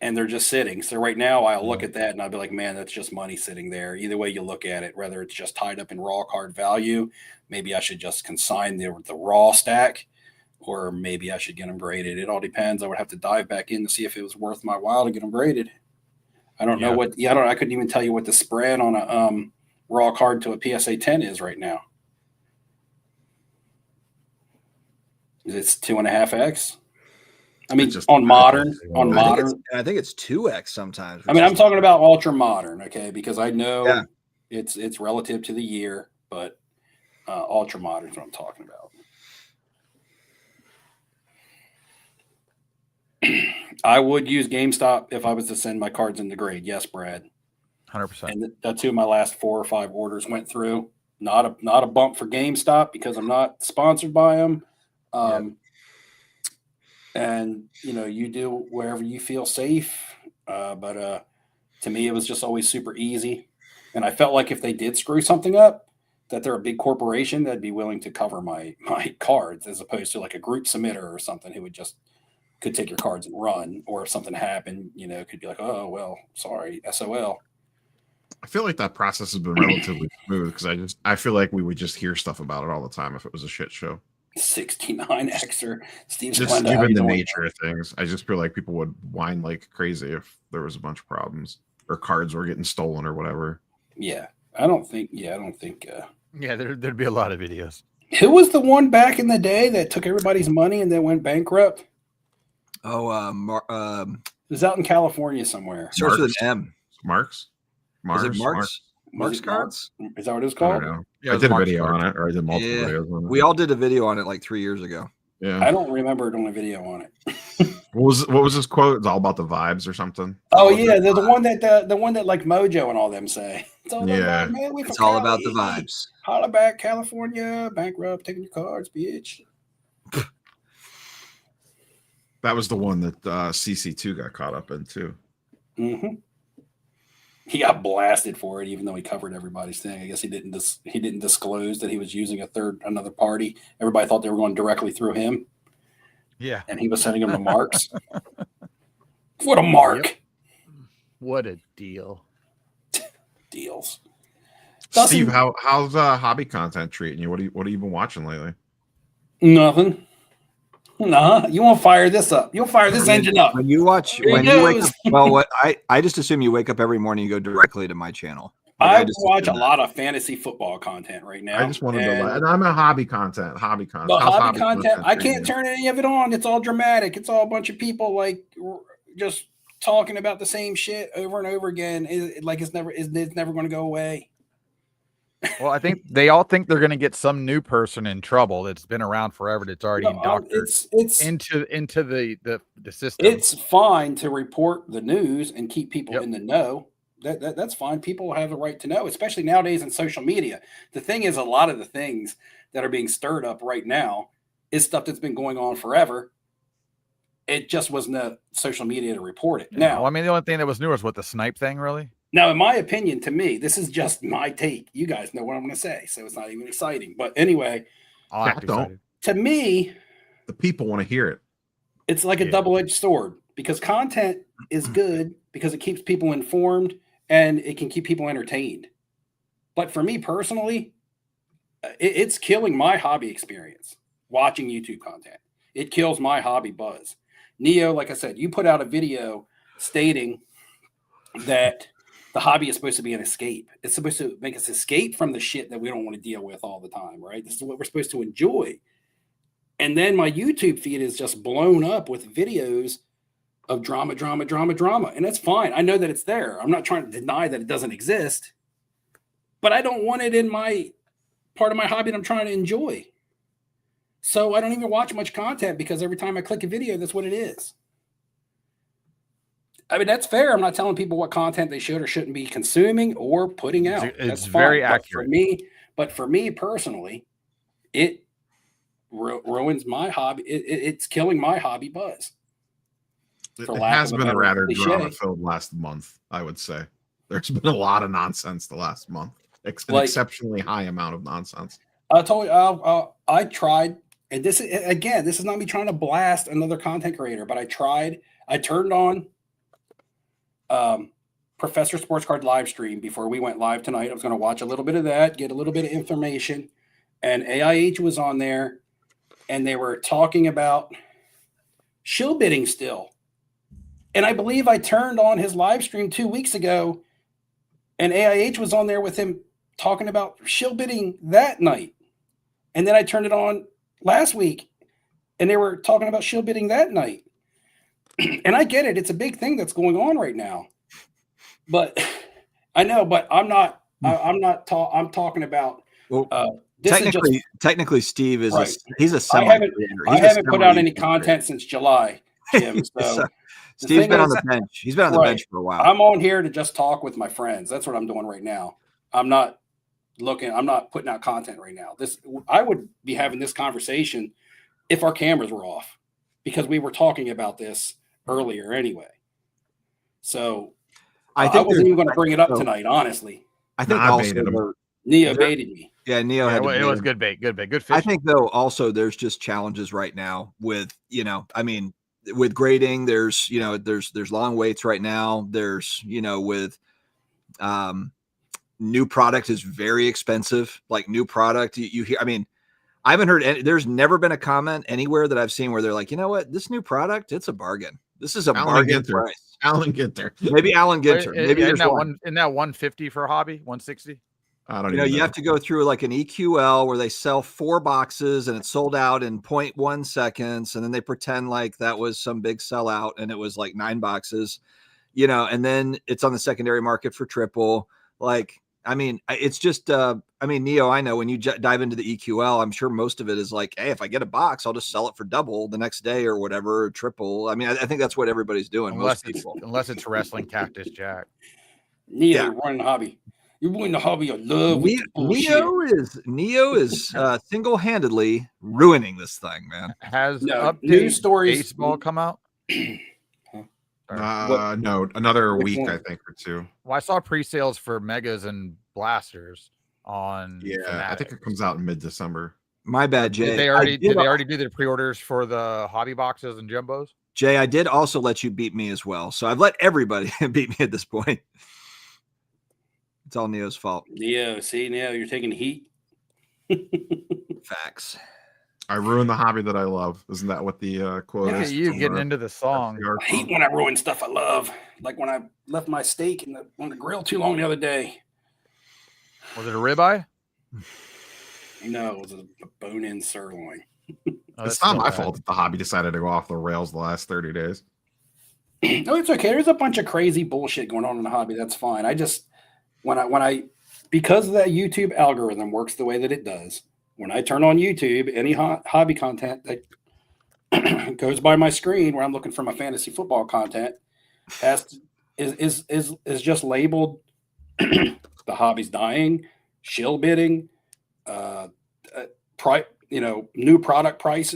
and they're just sitting. So right now I'll look at that and I'll be like, man, that's just money sitting there. Either way you look at it, whether it's just tied up in raw card value, maybe I should just consign the raw stack, or maybe I should get them graded. It all depends. I would have to dive back in to see if it was worth my while to get them graded. I don't know what. Yeah, I couldn't even tell you what the spread on a raw card to a PSA 10 is right now. It's 2.5x. I mean, on modern. I think it's 2x sometimes. I mean, I'm talking about ultra modern, okay? Because I know it's relative to the year, but ultra modern is what I'm talking about. I would use GameStop if I was to send my cards in the grade. Yes, Brad. 100%. And that's who my last 4 or 5 orders went through. Not a bump for GameStop because I'm not sponsored by them. And you do wherever you feel safe. But to me, it was just always super easy. And I felt like if they did screw something up, that they're a big corporation that'd be willing to cover my cards, as opposed to like a group submitter or something who could take your cards and run. Or if something happened, could be like, oh, well, sorry, SOL. I feel like that process has been relatively smooth because I feel like we would just hear stuff about it all the time if it was a shit show. 69xer Steve just Splenda, given the nature of things, I just feel like people would whine like crazy if there was a bunch of problems or cards were getting stolen or whatever. Yeah, I don't think there'd be a lot of videos. Who was the one back in the day that took everybody's money and then went bankrupt? Oh, it was out in California somewhere. Starts with an M. Marks? Is it Marks? Marks cards? Is that what it's called? I don't know. Yeah, I did a video on it, or I did multiple videos on it. We all did a video on it like 3 years ago. Yeah, I don't remember doing a video on it. What was this quote? It's all about the vibes or something. Oh yeah, the one that like Mojo and all them say. It's all about, man. It's all about the vibes. Holla back, California, bankrupt, taking your cards, bitch. That was the one that CC2 got caught up in too. Mm-hmm. He got blasted for it, even though he covered everybody's thing. I guess he didn't disclose that he was using another party. Everybody thought they were going directly through him. Yeah, and he was sending them to marks. What a mark! Yep. What a deal. Deals. Steve, how's hobby content treating you? What have you been watching lately? Nothing. Nah, you won't fire this up. You'll fire this engine up. When you watch, when you wake up, well, what I just assume you wake up every morning and go directly to my channel. Like, I watch a lot of fantasy football content right now. I just want to know, and I'm a hobby content. The hobby content, I can't turn any of it on. It's all dramatic. It's all a bunch of people like just talking about the same shit over and over again. It's never going to go away. Well, I think they all think they're going to get some new person in trouble that's been around forever. That's already indoctored into the system. It's fine to report the news and keep people in the know. That's fine. People have the right to know, especially nowadays in social media. The thing is, a lot of the things that are being stirred up right now is stuff that's been going on forever. It just wasn't a social media to report it. Yeah, now, well, I mean, the only thing that was new was what the snipe thing, really. Now, in my opinion, to me, this is just my take. You guys know what I'm going to say, so it's not even exciting. But anyway, to me, the people want to hear it. It's like a double-edged sword because content is good because it keeps people informed and it can keep people entertained. But for me personally, it's killing my hobby experience watching YouTube content. It kills my hobby buzz. Neo, like I said, you put out a video stating that the hobby is supposed to be an escape. It's supposed to make us escape from the shit that we don't want to deal with all the time, right? This is what we're supposed to enjoy. And then my YouTube feed is just blown up with videos of drama. And that's fine. I know that it's there. I'm not trying to deny that it doesn't exist, but I don't want it in my part of my hobby that I'm trying to enjoy. So I don't even watch much content because every time I click a video, that's what it is. I mean, that's fair. I'm not telling people what content they should or shouldn't be consuming or putting out. It's very accurate. But for me personally, it ruins my hobby. It's killing my hobby buzz. It has been a rather drama-filled last month, I would say. There's been a lot of nonsense the last month. An exceptionally high amount of nonsense. I told you, I tried, and this is not me trying to blast another content creator, but I tried. I turned on Professor Sports Card live stream before we went live tonight. I was going to watch a little bit of that, get a little bit of information, and AIH was on there, and they were talking about shill bidding still. And I believe I turned on his live stream 2 weeks ago, and AIH was on there with him talking about shill bidding that night. And then I turned it on last week, and they were talking about shill bidding that night. And I get it. It's a big thing that's going on right now. But I know, but I'm talking about technically Steve is right. He's a I haven't put out any content since July, Jim. So Steve's been on the bench. He's been on the bench for a while. I'm on here to just talk with my friends. That's what I'm doing right now. I'm not putting out content right now. I would be having this conversation if our cameras were off because we were talking about this earlier anyway. So I wasn't even going to bring it up tonight, honestly. I think Neo baited me. Yeah, Neo had it was good bait, good fish. I think though also there's just challenges right now with, with grading, there's long waits right now. There's, with new product is very expensive. Like new product, you hear, I haven't heard there's never been a comment anywhere that I've seen where they're like, you know what, this new product, it's a bargain. This is a bargain price. Alan Ginter. Maybe Alan Ginter. Maybe there's in that 150 for hobby, 160. I don't know. You have to go through like an EQL where they sell 4 boxes and it's sold out in 0.1 seconds. And then they pretend like that was some big sellout and it was like 9 boxes, and then it's on the secondary market for triple. It's just, Neo, I know when you dive into the EQL, I'm sure most of it is like, hey, if I get a box, I'll just sell it for double the next day or whatever, or triple. I think that's what everybody's doing. Unless it's Wrestling Cactus Jack. Neo running hobby. You're ruining the hobby of love with the bullshit. Neo is single-handedly ruining this thing, man. Has No, update news stories. baseball come out? No, another Which week, one? I think, or two. Well, I saw pre-sales for Megas and Blasters on. Yeah, I think Fanatics. it comes out in mid-December. My bad, Jay. Did they already do their pre-orders for the hobby boxes and jumbos? Jay, I did also let you beat me as well. So I've let everybody beat me at this point. It's all Neo's fault. Neo, see, Neo, you're taking heat. Facts. I ruined the hobby that I love. Isn't that what the quote Look is? at you getting into the song. I hate when I ruin stuff I love. Like when I left my steak on the grill too long the other day. Was it a ribeye? No, it was a bone-in sirloin. Oh, It's that's not so my bad. fault that the hobby decided to go off the rails the last 30 days. No, it's okay. There's a bunch of crazy bullshit going on in the hobby. That's fine. I just when I because of that YouTube algorithm works the way that it does. When I turn on YouTube, any hobby content that goes by my screen where I'm looking for my fantasy football content is just labeled the hobby's dying, shill bidding, new product price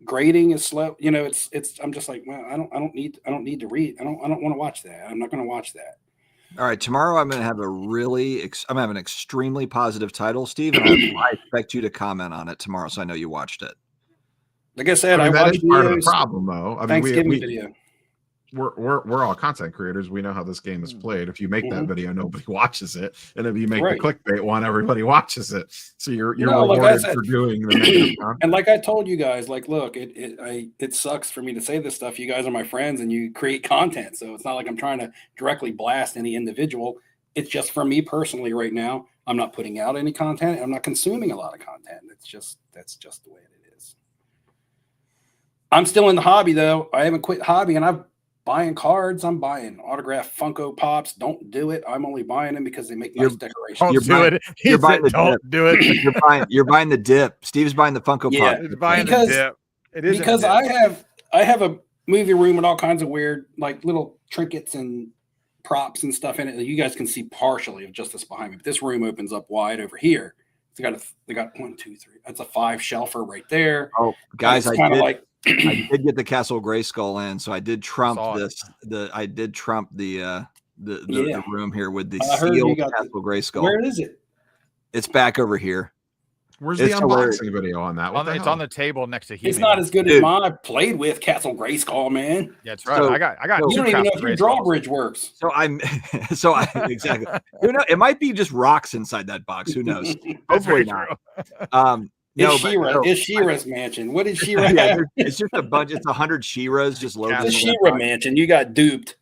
grading is slow. It's I'm just like, well, I don't need to read. I don't want to watch that. I'm not going to watch that. All right, tomorrow I'm going to have I'm having an extremely positive title, Steve, and I expect you to comment on it tomorrow, so I know you watched it. Like I said, I mean, that watched is part of the Neo's problem, though. I mean, Thanksgiving video. we're all content creators. We know how this game is played. If you make that video, nobody watches it, and if you make the clickbait one, everybody watches it. So you're rewarded for doing the negative content. And like I told you guys, like, look, it sucks for me to say this stuff. You guys are my friends, and you create content, so it's not like I'm trying to directly blast any individual. It's just for me personally right now. I'm not putting out any content. I'm not consuming a lot of content. That's just the way it is. I'm still in the hobby though. I haven't quit hobby, and I'm buying cards. I'm buying autographed Funko Pops. Don't do it. I'm only buying them because they make nice decorations. You're buying the don't do it. You're buying the dip. Steve's buying the Funko Pop. He's buying the dip. It is because I have a movie room with all kinds of weird, like little trinkets and props and stuff in it that you guys can see partially of just this behind me. But this room opens up wide over here. They got 1, 2, 3. That's a 5 shelfer right there. Oh, guys, I did get the Castle Grayskull in, so I did trump I did trump the room here with the sealed Castle Grayskull. Where is it? It's back over here. Where's the unboxing video on that? It's on the table next to He-Man. It's not as good as mine. I played with Castle Grayskull, man. Yeah, that's right. So, I got. You don't even know if your drawbridge works. Exactly. Who knows? It might be just rocks inside that box. Who knows? Hopefully not. It's She-Ra's mansion. What did She-Ra have? It's just a bunch. It's 100 She-Ras just loaded. It's a She-Ra mansion. You got duped.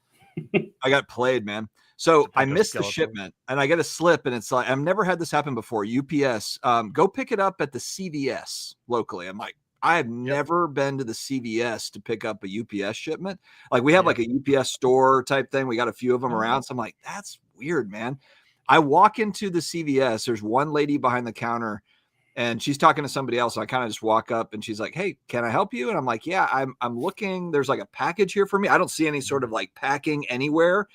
I got played, man. So I missed the shipment, and I get a slip, and it's like I've never had this happen before. UPS, go pick it up at the CVS locally. I'm like, I have never been to the CVS to pick up a UPS shipment. Like we have like a UPS store type thing. We got a few of them around. So I'm like, that's weird, man. I walk into the CVS. There's one lady behind the counter, and she's talking to somebody else. So I kind of just walk up, and she's like, "Hey, can I help you?" And I'm like, "Yeah, I'm looking. There's like a package here for me. I don't see any sort of like packing anywhere."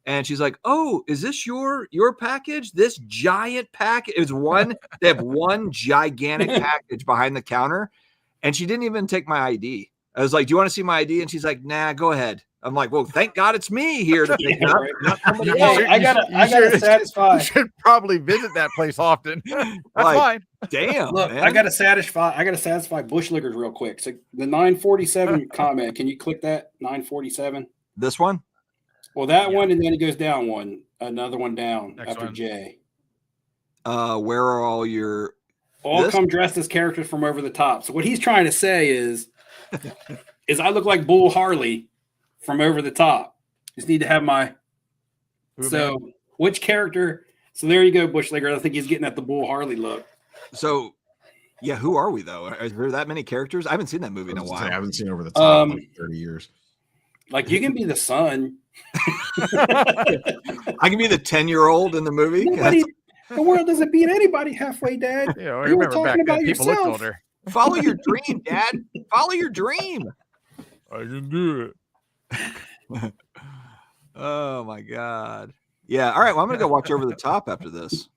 And she's like, "Oh, is this your package? This giant package?" It was one. They have one gigantic package behind the counter, and she didn't even take my ID. I was like, "Do you want to see my ID?" And she's like, "Nah, go ahead." I'm like, "Well, thank God it's me here to pick it up." I gotta satisfy. You should probably visit that place often. That's fine. Damn. Look, man. I gotta satisfy Bushlickers real quick. So the 947 comment. Can you click that 947? This one. Well, that one, and then it goes down one, another one down after J. Where are all your? All come dressed as characters from over the top. So what he's trying to say is I look like Bull Harley from over the top. Just need to have my. So which character? So there you go, Bushlicker. I think he's getting at the Bull Harley look. So, yeah, who are we though? Are there that many characters? I haven't seen that movie in a while. I haven't seen Over the Top in like 30 years. Like you can be the son. I can be the 10-year-old in the movie. The world doesn't beat anybody halfway, Dad. Yeah, you were talking about people yourself. looked older. Follow your dream, Dad. Follow your dream. I can do it. Oh my God. Yeah. All right. Well, I'm gonna go watch Over the Top after this.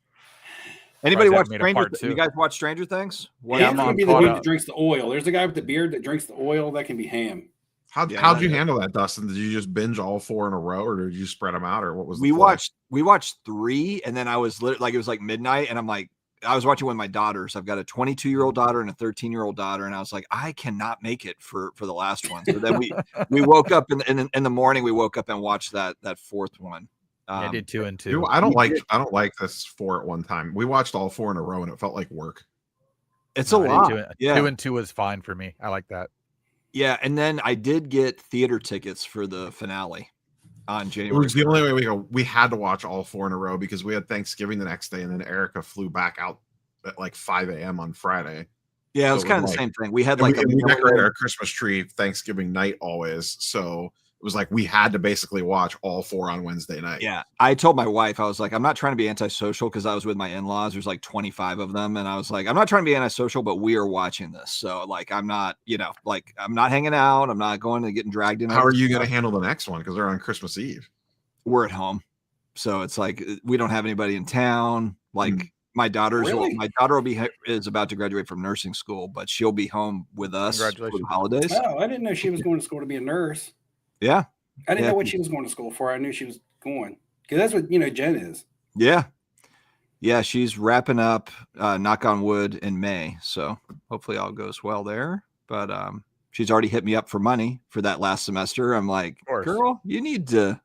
Anybody watch Stranger? You guys watch Stranger Things? Ham's gonna be the dude that drinks the oil. There's a guy with the beard that drinks the oil. That can be Ham. How'd you handle that, Dustin? Did you just binge all 4 in a row, or did you spread them out, or what was? We watched 3, and then I was it was like midnight, and I'm like, I was watching with my daughters. I've got a 22-year-old daughter and a 13-year-old daughter, and I was like, I cannot make it for the last one. So then we woke up in the morning. We woke up and watched that 4th one. I did 2 and 2. I don't like this 4 at one time. We watched all 4 in a row, and it felt like work. It's a lot. 2 and 2 was fine for me. I like that. Yeah, and then I did get theater tickets for the finale on January. It was the only way we had to watch all 4 in a row because we had Thanksgiving the next day, and then Erica flew back out at like 5 a.m. on Friday. Yeah, it was kind of the same thing. We had we decorated our Christmas tree Thanksgiving night always, so it was like we had to basically watch all 4 on Wednesday night. Yeah, I told my wife, I was like, I'm not trying to be antisocial because I was with my in-laws. There's like 25 of them, and I was like, I'm not trying to be antisocial, but we are watching this, so like I'm not, I'm not hanging out. I'm not going to getting dragged in. How are you going to handle the next one? Because they're on Christmas Eve. We're at home, so it's like we don't have anybody in town. Like my daughter is about to graduate from nursing school, but she'll be home with us for the holidays. Oh, I didn't know she was going to school to be a nurse. Yeah. I didn't know what she was going to school for. I knew she was going because that's what, Jen is. Yeah. Yeah. She's wrapping up, knock on wood, in May. So hopefully all goes well there. But she's already hit me up for money for that last semester. I'm like, girl, you need to.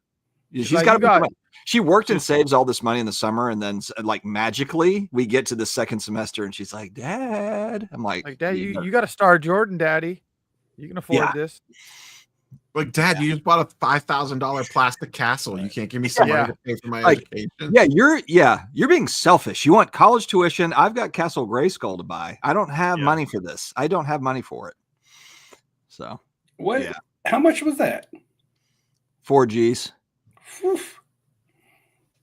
She worked and saves all this money in the summer. And then like magically we get to the second semester and she's like, Dad. I'm like Dad, you got to star Jordan, Daddy. You can afford this. Like, Dad, you just bought a $5,000 plastic castle. You can't give me some money to pay for my education. You're being selfish. You want college tuition. I've got Castle Grayskull to buy. I don't have money for this. I don't have money for it. So what? Yeah. How much was that? 4 G's. Whew.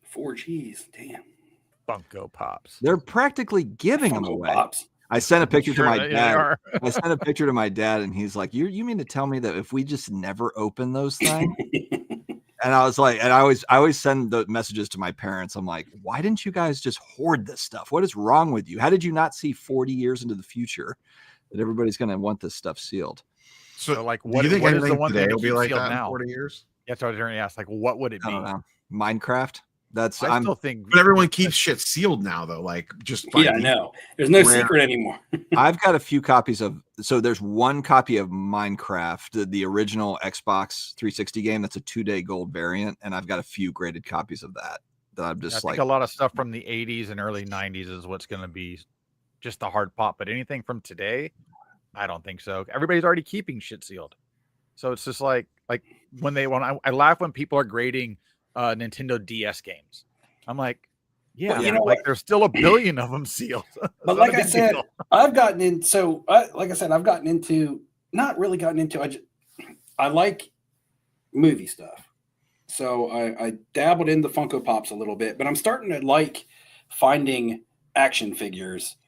4 G's. Damn. Funko Pops. They're practically giving them away. Pops. I sent a picture to my dad. I sent a picture to my dad, and he's like, "You mean to tell me that if we just never open those things?" And I was like, and I always send the messages to my parents. I'm like, "Why didn't you guys just hoard this stuff? What is wrong with you? How did you not see 40 years into the future that everybody's going to want this stuff sealed?" So like, what is the one thing will be like that in 40 years? Yeah, so I was going to ask, like, what would it be? I don't know. Minecraft. I still think, but everyone keeps shit sealed now, though. Like, just I know. There's no secret anymore. I've got a few copies of. So there's one copy of Minecraft, the original Xbox 360 game. That's a 2-day gold variant, and I've got a few graded copies of that. That I'm just I think a lot of stuff from the 80s and early 90s is what's going to be just the hard pop. But anything from today, I don't think so. Everybody's already keeping shit sealed, so it's just like when I laugh when people are grading Nintendo DS games. I'm like, there's still a billion of them sealed. But like I said, I've gotten in. So I've gotten into, not really gotten into. I like movie stuff. So I dabbled in the Funko Pops a little bit, but I'm starting to like finding action figures,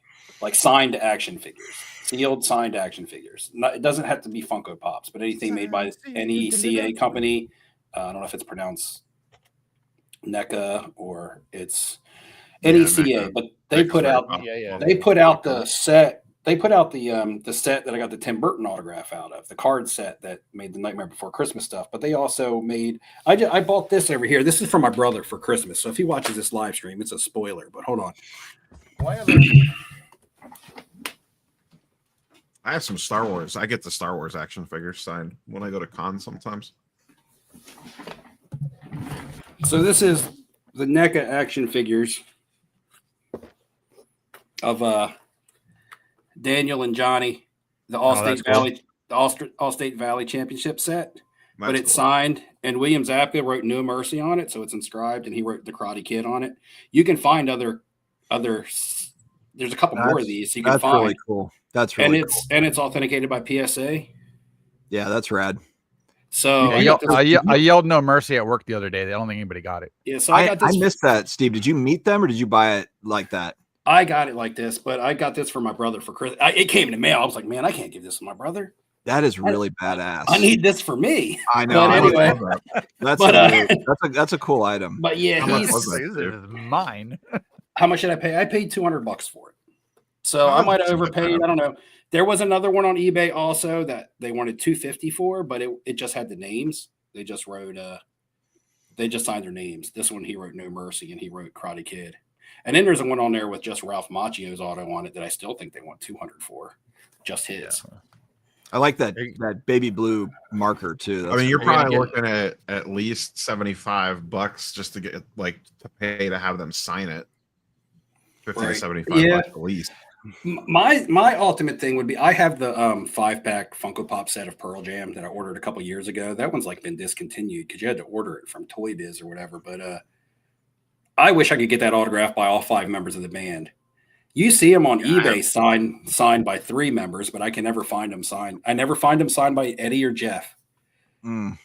like signed action figures, sealed signed action figures. It doesn't have to be Funko Pops, but anything made by any CA company. I don't know if it's pronounced NECA or it's NECA, but they put out the set. They put out the set that I got the Tim Burton autograph out of, the card set that made the Nightmare Before Christmas stuff. But they also made. I bought this over here. This is for my brother for Christmas. So if he watches this live stream, it's a spoiler. But hold on. I have some Star Wars. I get the Star Wars action figures signed when I go to cons sometimes. So this is the NECA action figures of Daniel and Johnny, the All-State Valley Championship set. But it's signed, and William Zabka wrote No Mercy on it, so it's inscribed, and he wrote The Karate Kid on it. You can find other. There's a couple more of these you can find. Really cool. That's really cool. And it's authenticated by PSA. Yeah, that's rad. So I yelled No Mercy at work the other day. I don't think anybody got it. Yeah, so I missed that, Steve. Did you meet them or did you buy it like that? I got it like this, but I got this for my brother for Christmas. It came in the mail. I was like, man, I can't give this to my brother. That is really badass. I need this for me. I know. But anyway, that's a cool item. But yeah, How much he's was that, dude? mine. how much did I pay? I paid $200 for it. So I might have overpaid. I don't know. There was another one on eBay also that they wanted $250 for, but it just had the names. They just wrote they just signed their names. This one he wrote No Mercy and he wrote Karate Kid. And then there's one on there with just Ralph Macchio's auto on it that I still think they want $200 for. Just his. Yeah. I like that baby blue marker too. I mean, you're probably looking at least $75 just to get to pay to have them sign it. 50 to 75 bucks at least. My ultimate thing would be I have the 5-pack Funko Pop set of Pearl Jam that I ordered a couple years ago. That one's been discontinued because you had to order it from Toy Biz or whatever. But I wish I could get that autographed by all 5 members of the band. You see them on eBay signed by 3 members, but I can never find them signed. I never find them signed by Eddie or Jeff. I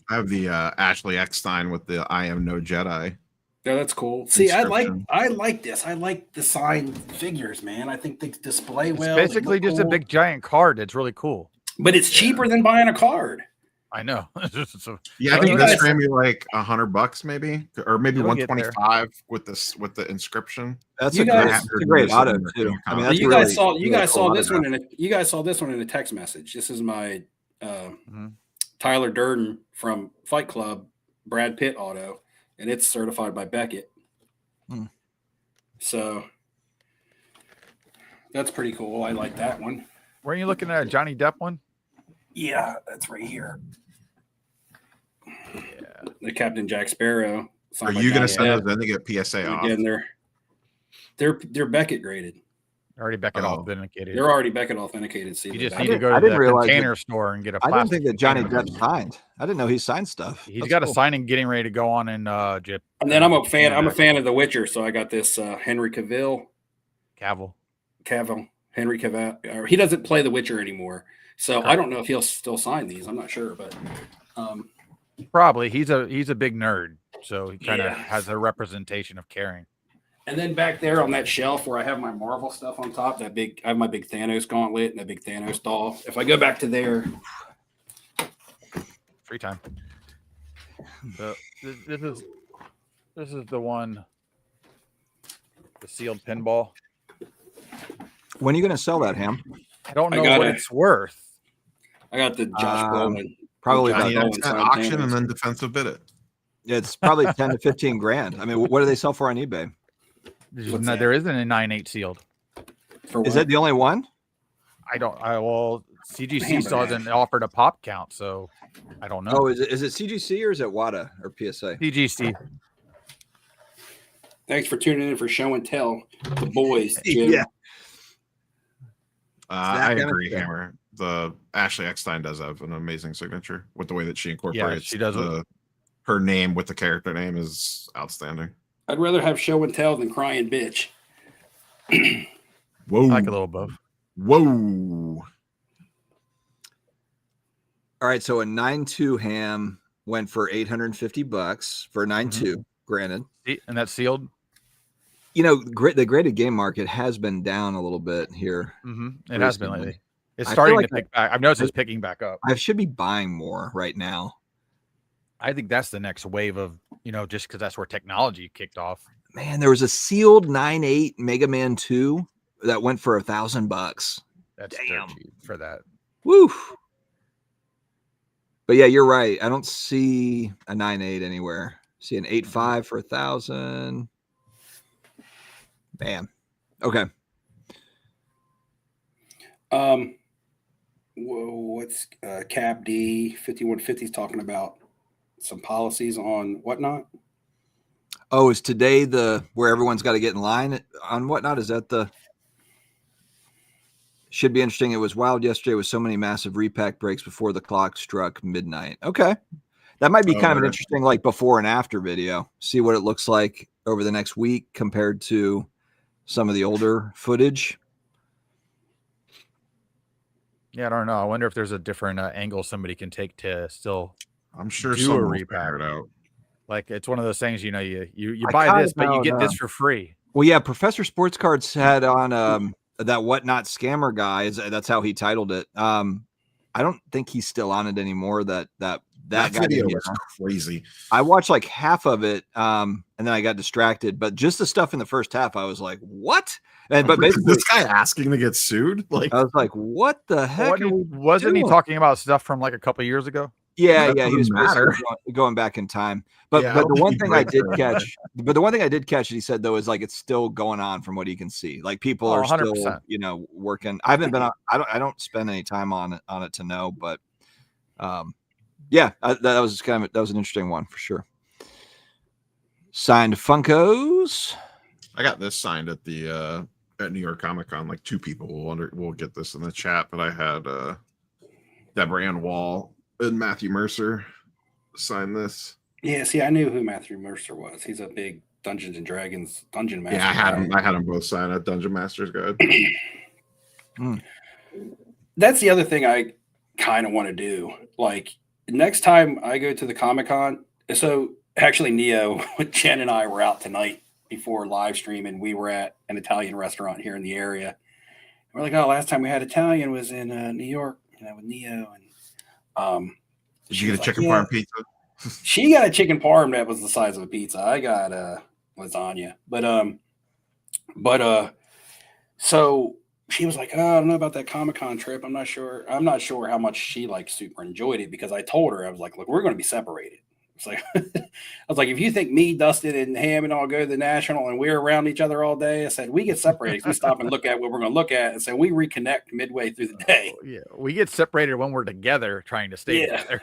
have the Ashley Eckstein with the I Am No Jedi. Yeah, that's cool. See, I like this. I like the signed figures, man. I think they display well. It's basically just a big giant card. It's really cool. But it's cheaper than buying a card. I know. Yeah, I think this ran me like $100 maybe, or maybe 125 with the inscription. That's a great auto too. I mean, you guys saw this one in a text message. This is my Tyler Durden from Fight Club Brad Pitt auto, and it's certified by Beckett. So that's pretty cool. I like that one. Were you looking at a Johnny Depp one? Yeah, that's right here. Yeah, the Captain Jack Sparrow. Are you going to send those in to get PSA off? Again, they're Beckett graded. Already Beckett authenticated. They're already Beckett authenticated. You just need to go to the container store and get a plastic. I didn't think that Johnny Depp signed. I didn't know he signed stuff. He's got a signing getting ready to go on in Jip. And then I'm a fan of The Witcher, so I got this Henry Cavill. Henry Cavill. He doesn't play The Witcher anymore. So I don't know if he'll still sign these. I'm not sure, but probably he's a big nerd, so he kind of has a representation of caring. And then back there on that shelf where I have my Marvel stuff on top, I have my big Thanos gauntlet and that big Thanos doll. If I go back to there, free time. So this is the one, the sealed pinball. When are you going to sell that, Ham? I don't know what it's worth. I got the Josh Brolin. Probably auction and then defensive bid it. Yeah, it's probably 10 to 15 grand. I mean, what do they sell for on eBay? There isn't a 9.8 sealed. Is that the only one? CGC hasn't offered a pop count, so I don't know. Oh, is it CGC or is it WADA or PSA? CGC. Thanks for tuning in for Show and Tell, the boys, Jim. Yeah. I agree, Hammer. The Ashley Eckstein does have an amazing signature with the way that she incorporates she does her name with the character name is outstanding. I'd rather have Show and Tell than Crying Bitch. Whoa. I like a little both. Whoa. All right, so a 9.2 Ham went for $850 for a 9.2, granted. And that's sealed? You know, the graded game market has been down a little bit here. It has been lately. It's starting to pick back. I've noticed it's picking back up. I should be buying more right now. I think that's the next wave of, just because that's where technology kicked off. Man, there was a sealed 9.8 Mega Man 2 that went for $1,000. That's damn cheap for that. Woo. But yeah, you're right. I don't see a 9.8 anywhere. See an 8.5 for $1,000. Bam. Okay. What's Cap D 5150 is talking about? Some policies on Whatnot. Oh, is today where everyone's got to get in line on Whatnot? Is that should be interesting. It was wild yesterday with so many massive repack breaks before the clock struck midnight. Okay. That might be kind of an interesting before and after video. See what it looks like over the next week compared to some of the older footage. Yeah, I don't know. I wonder if there's a different angle somebody can take to still I'm sure do a repack. It out. Like it's one of those things, you buy this, but you get this for free. Well, yeah, Professor Sports Cards had on that Whatnot scammer guy. That's how he titled it. I don't think he's still on it anymore. That guy video was crazy. I watched like half of it, and then I got distracted. But just the stuff in the first half, I was like, "What?" And but basically, this guy asking to get sued. Like, I was like, "What the heck?" Wasn't he talking about stuff from like a couple of years ago? Yeah, he was going back in time. But the one thing I did catch, is he said though is like it's still going on from what he can see. Like people are 100%. Still, working. I haven't been on. I don't spend any time on it to know, but that was that was an interesting one for sure. Signed Funkos. I got this signed at the at New York Comic Con. Like 2 people will get this in the chat, but I had Deborah Ann Wall and Matthew Mercer sign this. Yeah, see, I knew who Matthew Mercer was. He's a big Dungeons and Dragons dungeon master. Yeah, I had them both sign at Dungeon Master's Guide. That's the other thing I kind of want to do. Like next time I go to the Comic Con, so actually Neo, Jen and I were out tonight before live stream, and we were at an Italian restaurant here in the area. We're like, oh, last time we had Italian was in New York, with Neo. And did you get a chicken parm pizza? She got a chicken parm that was the size of a pizza. I got lasagna, but so she was like, oh, I don't know about that Comic-Con trip. I'm not sure how much she like super enjoyed it, because I told her, I was like, look, we're going to be separated. It's like, I was like, if you think me, Dustin, and Hammond all go to the National and we're around each other all day, I said, we get separated. We stop and look at what we're going to look at, and so we reconnect midway through the day. Yeah, we get separated when we're together trying to stay together.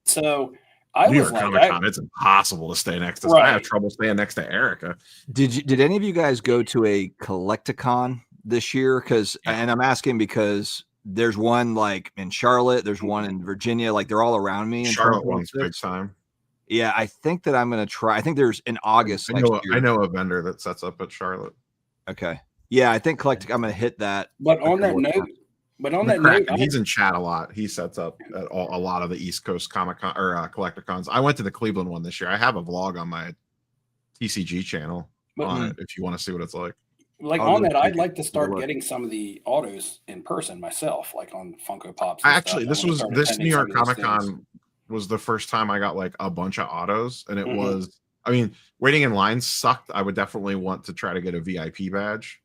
So I New was York like, Comic Con, it's impossible to stay next to. Right. I have trouble staying next to Erica. Did any of you guys go to a Collecticon this year? And I'm asking because there's one like in Charlotte, there's one in Virginia, like they're all around me. Charlotte one's big time. Yeah, I think that I'm going to try. I think there's in August. I know a vendor that sets up at Charlotte. Okay. Yeah, I think I'm going to hit that. But on that note, he's in chat a lot. He sets up at a lot of the East Coast Comic Con or Collecticons. I went to the Cleveland one this year. I have a vlog on my TCG channel on it if you want to see what it's like. Like on that, I'd like to start getting some of the autos in person myself, like on Funko Pops. Actually, this New York Comic Con was the first time I got like a bunch of autos, and it was, I mean, waiting in line sucked. I would definitely want to try to get a VIP badge,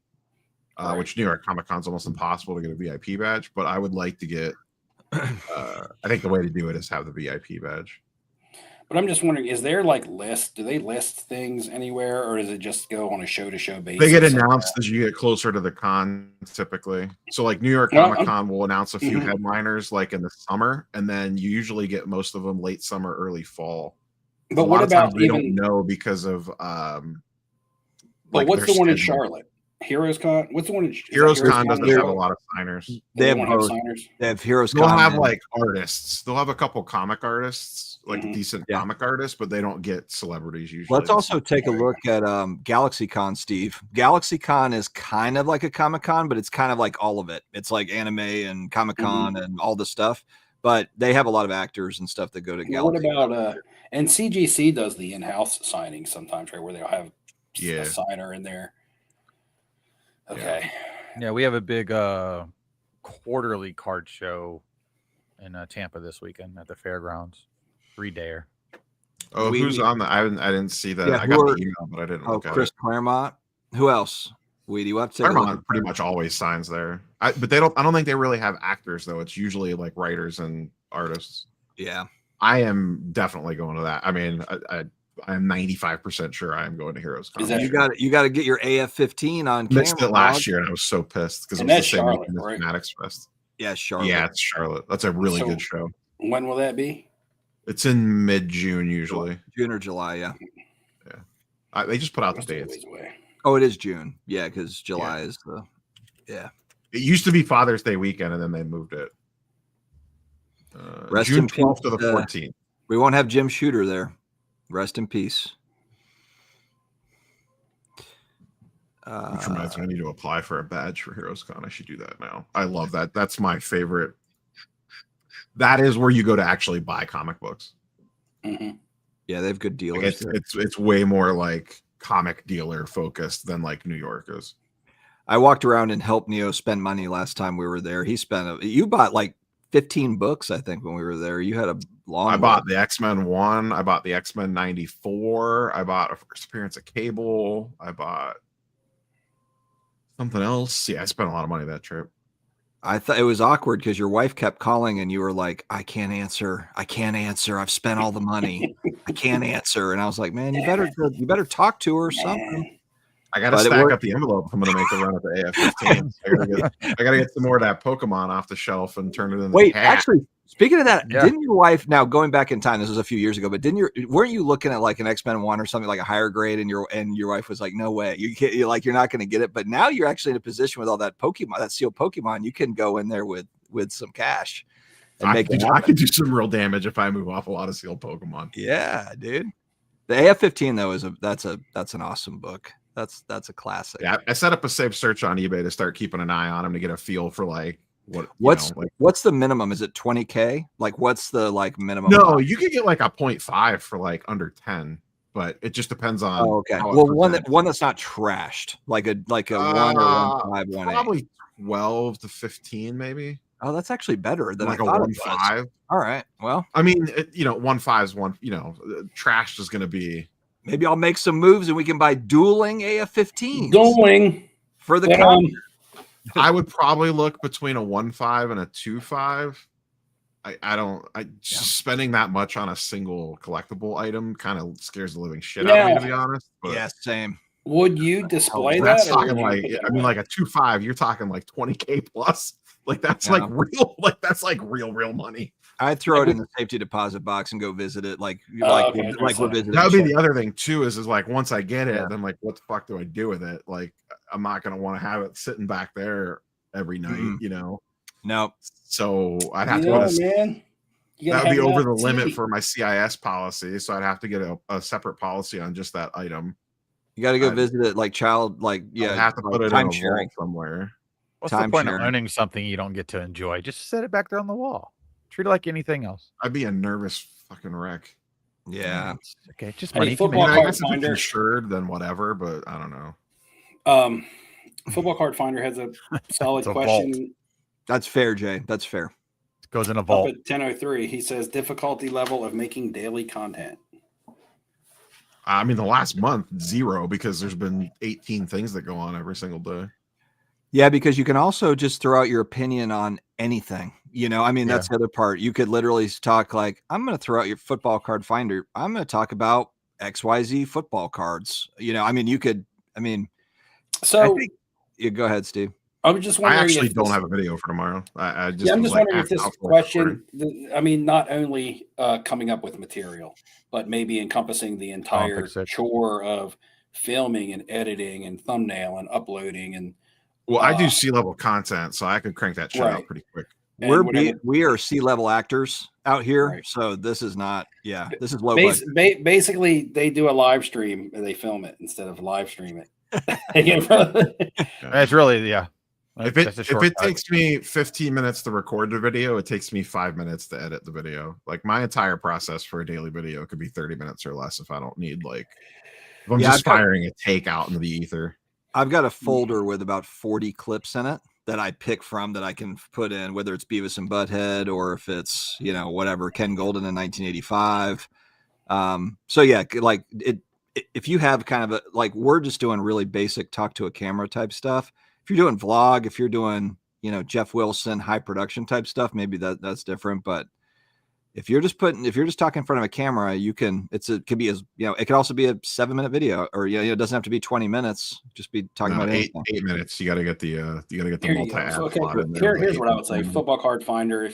which New York Comic Con is almost impossible to get a VIP badge, but I would like to get, I think the way to do it is have the VIP badge. But I'm just wondering, is there like do they list things anywhere, or does it just go on a show-to-show basis? They get announced as you get closer to the con, typically. So like New York Comic Con will announce a few headliners like in the summer, and then you usually get most of them late summer, early fall. But what about we don't know because of but what's the one in Charlotte? Heroes Con? What's the one in Heroes Con doesn't have a lot of signers. They have signers. They have Heroes Con. They'll have like artists. They'll have a couple comic artists, like decent comic artists, but they don't get celebrities usually. Let's also take a look at Galaxy Con, Steve. Galaxy Con is kind of like a Comic Con, but it's kind of like all of it. It's like anime and Comic Con and all the stuff, but they have a lot of actors and stuff that go to Galaxy. What about and CGC does the in-house signings sometimes, right, where they'll have a signer in there. Okay. Yeah, we have a big quarterly card show in Tampa this weekend at the fairgrounds. 3-dayer. Oh, who's on the? I didn't see that. I got the email, but I didn't look at Chris Claremont. Who else? Weedy, you have to Claremont pretty much always signs there. But they don't. I don't think they really have actors though. It's usually like writers and artists. Yeah, I am definitely going to that. I mean, I'm 95% sure I am going to Heroes Con. You got to get your AF-15 on camera. Missed it last year, and I was so pissed because it was the same week as Fanatics Fest. Yeah, Charlotte. Yeah, it's Charlotte. That's a really good show. When will that be? It's in mid-June usually. June or July, yeah. They just put out the dates. Oh, it is June. Yeah, because July is the. Yeah. It used to be Father's Day weekend, and then they moved it. June 12th to the 14th. We won't have Jim Shooter there. Rest in peace. Which reminds me, I need to apply for a badge for Heroes Con. I should do that now. I love that. That's my favorite. That is where you go to actually buy comic books. Yeah, they have good dealers. Like it's way more like comic dealer focused than like New York is. I walked around and helped Neo spend money last time we were there. You bought like 15 books, I think, when we were there. You had a long. I bought the X-Men 1. I bought the X-Men 94. I bought a first appearance of Cable. I bought something else. Yeah, I spent a lot of money that trip. I thought it was awkward because your wife kept calling and you were like, I can't answer. I've spent all the money. I can't answer. And I was like, man, you better talk to her or something. I got to stack up the envelope if I'm going to make a run at the AF-15. I got to get some more of that Pokemon off the shelf and turn it into Wait, actually, speaking of that, didn't your wife, now going back in time, this was a few years ago, but weren't you looking at like an X-Men 1 or something like a higher grade, and your wife was like, no way, you're not going to get it. But now you're actually in a position with all that Pokemon, that sealed Pokemon, you can go in there with some cash. I could do some real damage if I move off a lot of sealed Pokemon. Yeah, dude. The AF-15 though that's an awesome book. That's a classic. Yeah, I set up a safe search on eBay to start keeping an eye on them to get a feel for like what's the minimum? Is it 20K? Like what's the like minimum? No, you could get like a 0.5 for like under 10, but it just depends on. Oh, okay. Well, one that's not trashed, like a 1 or 1.5, 1.8. Probably 12 to 15, maybe. Oh, that's actually better than like I thought. A 1.5. All right. Well, I mean, 1.5 is one. Trashed is going to be. Maybe I'll make some moves and we can buy dueling AF-15s. Dueling for the I would probably look between a 1.5 and a 2.5. Spending that much on a single collectible item kind of scares the living shit out of me, to be honest. But yeah, same. Would you display that? That's talking like, like a 2.5, you're talking like 20K plus. Like that's like real, real money. I'd throw it in the safety deposit box and go visit it. We're visiting. That would be the other thing too, is like once I get it, then like what the fuck do I do with it? Like I'm not gonna want to have it sitting back there every night, No. So I'd have to go to man. That would be over the limit for my CIS policy, so I'd have to get a separate policy on just that item. You got to go visit it, I'd have to put it in a vault somewhere. What's the point of owning something you don't get to enjoy? Just set it back there on the wall. Treat it like anything else. I'd be a nervous fucking wreck. Yeah. Okay. Just money. I guess if it's insured, then whatever, but I don't know. Football Card Finder has a solid question. Vault. That's fair, Jay. That's fair. It goes in a vault. Up at 10:03, he says difficulty level of making daily content. I mean, the last month, 0, because there's been 18 things that go on every single day. Yeah, because you can also just throw out your opinion on anything. That's the other part. You could literally talk like, I'm going to throw out your Football Card Finder. I'm going to talk about XYZ football cards. So go ahead, Steve. I was just wondering. I actually don't have a video for tomorrow. I'm just wondering if this question, not only coming up with material, but maybe encompassing the entire chore of filming and editing and thumbnail and uploading and. Well, I do C-level content, so I could crank that shit out pretty quick. We are C-level actors out here, so this is not. Yeah, this is low budget. Basically, they do a live stream and they film it instead of live stream it. It's really If it takes me 15 minutes to record the video, it takes me 5 minutes to edit the video. Like my entire process for a daily video could be 30 minutes or less if I don't need if I'm just firing a take out into the ether. I've got a folder with about 40 clips in it that I pick from that I can put in, whether it's Beavis and Butthead or if it's, whatever, Ken Golden in 1985. So yeah, if you have kind of we're just doing really basic talk to a camera type stuff. If you're doing vlog, if you're doing, Jeff Wilson, high production type stuff, maybe that's different. But if you're just talking in front of a camera, it could be it could also be a 7-minute video, or it doesn't have to be 20 minutes. Just be talking about 8 minutes. You got to get the multi-app. So, here's what I would say: Football Card Finder.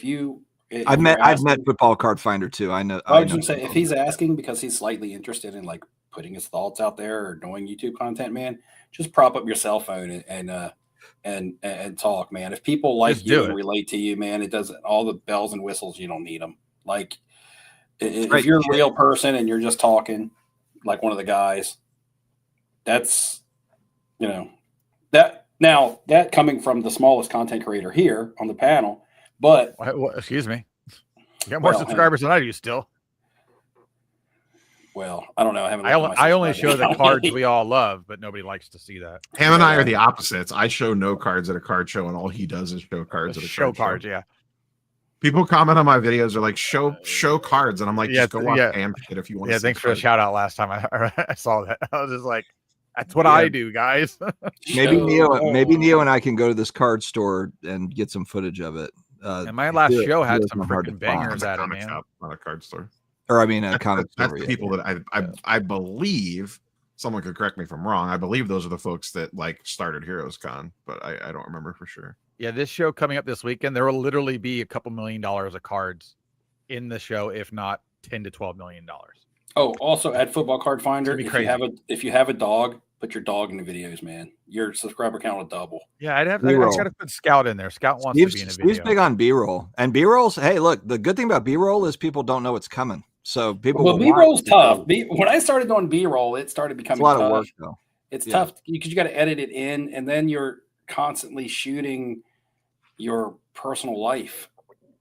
I've met Football Card Finder too. I know. I was going to say, if he's asking because he's slightly interested in putting his thoughts out there or doing YouTube content, man, just prop up your cell phone and talk, man. If people like you and relate to you, man, it doesn't. All the bells and whistles, you don't need them. If you're a real person and you're just talking like one of the guys, that's that coming from the smallest content creator here on the panel. But excuse me, you got more subscribers than I do still. Well, I don't know. I only show the cards we all love, but nobody likes to see that. Ham and I are the opposites. I show no cards at a card show, and all he does is show cards at a card show. Yeah. People comment on my videos are like show cards, and I'm like, just go watch Ham Shit if you want to. Yeah, thanks for the shout out last time I saw that. I was just like, that's what I do, guys. Maybe Neo and I can go to this card store and get some footage of it. And my last show had some freaking bangers at it, man. Shop, not a card store. Or I mean, a comic store. That's the people that I believe. Someone could correct me if I'm wrong. I believe those are the folks that like started Heroes Con, but I don't remember for sure. Yeah, this show coming up this weekend, there will literally be a couple $1 million of cards in the show, if not $10 to $12 million. Oh, also at Football Card Finder, if you have a dog, put your dog in the videos, man. Your subscriber count will double. Yeah, I got to put Scout in there. Scout wants to be in a video. He's big on B-roll, and B-rolls. Hey, look, the good thing about B-roll is people don't know what's coming. So people. Well, B-roll's tough. When I started doing B-roll, it started becoming a lot tough. Of work, though. It's tough because you got to edit it in, and then you're constantly shooting your personal life.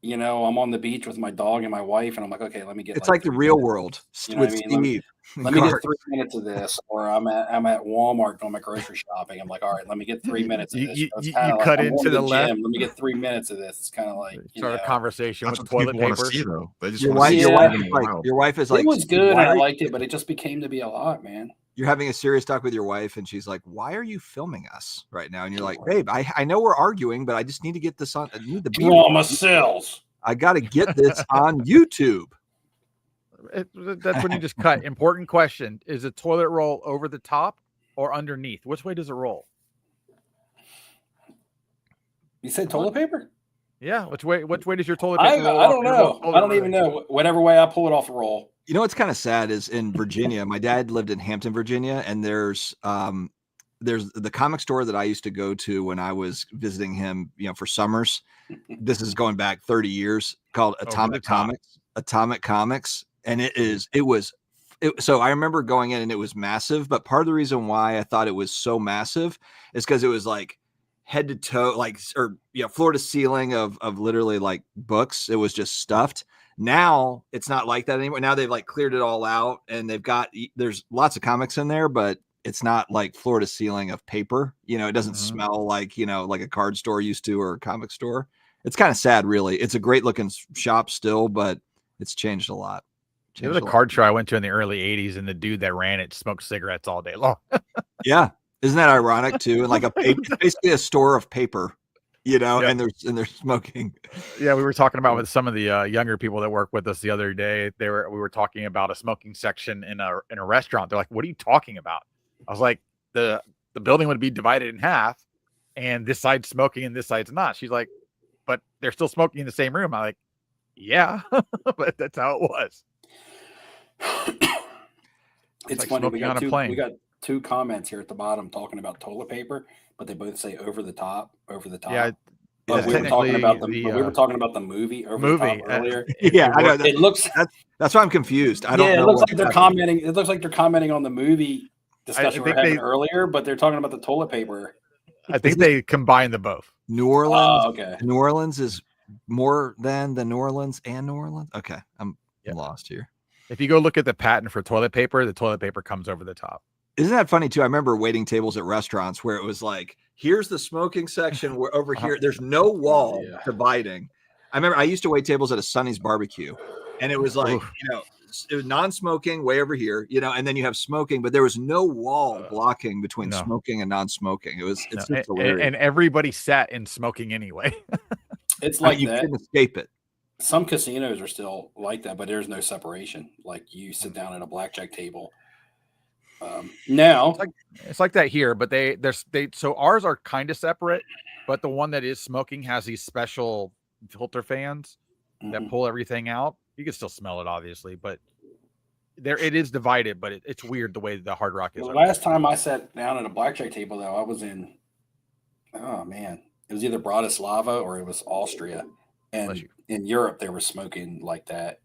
You know, I'm on the beach with my dog and my wife, and I'm like, okay, let me get. It's like the real world. You know what I mean? Let me get 3 minutes of this, or I'm at Walmart doing my grocery shopping. I'm like, all right, let me get 3 minutes of this. You cut into the left. Let me get 3 minutes of this. It's kind of like start a conversation with toilet paper. See, they just your wife is like, it was good, and I liked it, but it just became to be a lot, man. You're having a serious talk with your wife, and she's like, "Why are you filming us right now?" And you're like, "Babe, I know we're arguing, but I just need to get this on. I need the drama sells. I got to get this on YouTube." That's when you just cut. Important question: is a toilet roll over the top or underneath? Which way does it roll? You said toilet paper? Yeah. Which way does your toilet paper roll? I don't know. I don't even know. Whatever way I pull it off the roll. You know what's kind of sad is in Virginia. My dad lived in Hampton, Virginia, and there's the comic store that I used to go to when I was visiting him, for summers. This is going back 30 years, called Atomic Comics. And so I remember going in and it was massive, but part of the reason why I thought it was so massive is because it was like head to toe, floor to ceiling of literally like books. It was just stuffed. Now it's not like that anymore. Now they've like cleared it all out and there's lots of comics in there, but it's not like floor to ceiling of paper. It doesn't smell like, like a card store used to or a comic store. It's kind of sad, really. It's a great looking shop still, but it's changed a lot. There was a card show I went to in the early 80s, and the dude that ran it smoked cigarettes all day long. Yeah. Isn't that ironic too? And like basically a store of paper, and they're smoking. Yeah. We were talking about with some of the younger people that work with us the other day. We were talking about a smoking section in a restaurant. They're like, what are you talking about? I was like, the building would be divided in half and this side's smoking and this side's not. She's like, but they're still smoking in the same room. I'm like, yeah, but that's how it was. It's like funny. We got 2 comments here at the bottom talking about toilet paper, but they both say over the top. Yeah. We were talking about we were talking about the movie over the top earlier. Yeah, I know. It looks. That's why I'm confused. I don't know. It looks like they're commenting. It looks like they're commenting on the movie discussion we were having earlier, but they're talking about the toilet paper. I think they combine the both. New Orleans. Okay. New Orleans is more than the New Orleans and New Orleans. Okay, I'm lost here. If you go look at the patent for toilet paper, the toilet paper comes over the top. Isn't that funny too? I remember waiting tables at restaurants where it was like, here's the smoking section. We're over here. There's no wall dividing. I remember I used to wait tables at a Sonny's barbecue, and it was like, it was non-smoking way over here, and then you have smoking, but there was no wall blocking between smoking and non-smoking. It's just hilarious. And everybody sat in smoking anyway. It's like you couldn't escape it. Some casinos are still like that, but there's no separation. Like you sit down at a blackjack table. Now it's like that here, but so ours are kind of separate, but the one that is smoking has these special filter fans that pull everything out. You can still smell it, obviously, but it is divided. But it's weird the way the Hard Rock is. The last time I sat down at a blackjack table, though, I was in. Oh man, it was either Bratislava or it was Austria, and in Europe they were smoking like that.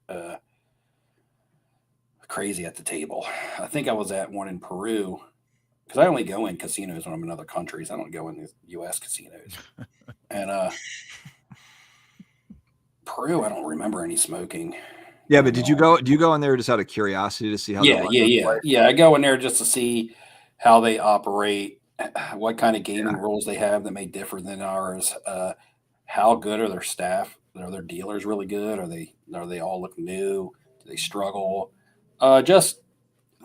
Crazy at the table. I think I was at one in Peru because I only go in casinos when I'm in other countries. I don't go in the U.S. casinos. And Peru, I don't remember any smoking. Yeah, but do you go in there just out of curiosity to see how? Yeah. I go in there just to see how they operate, what kind of gaming rules they have that may differ than ours. How good are their staff? Are their dealers really good? Are they all look new? Do they struggle? Just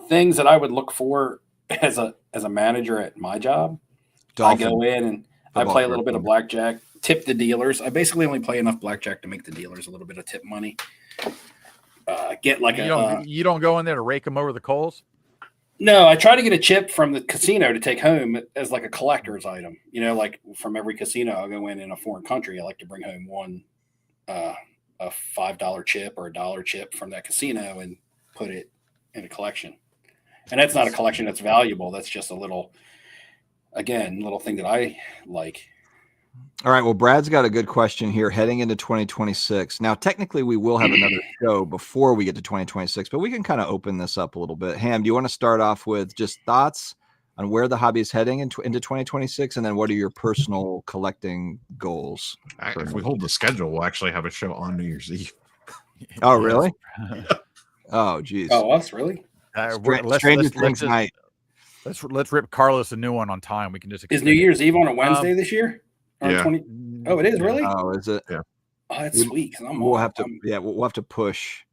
things that I would look for as a manager at my job. Dolphin. I go in and I play a little bit of blackjack, tip the dealers. I basically only play enough blackjack to make the dealers a little bit of tip money. Get like you don't go in there to rake them over the coals. No, I try to get a chip from the casino to take home as like a collector's item. You know, like from every casino, I'll go in a foreign country. I like to bring home one a $5 chip or $1 chip from that casino and put it in a collection. And that's not a collection that's valuable. That's just a little thing that I like. All right. Well, Brad's got a good question here heading into 2026. Now, technically, we will have another show before we get to 2026, but we can kind of open this up a little bit. Ham, do you want to start off with just thoughts on where the hobby is heading into 2026? And then what are your personal collecting goals? If we hold the schedule, we'll actually have a show on New Year's Eve. Oh, really? Oh, geez. Oh, us, really? Stranger Things night. Let's rip Carlos a new one on time. We can just is New Year's Eve on a Wednesday this year? Yeah. Oh, it is really. Oh, is it? Yeah. Oh, that's sweet. We'll have to push.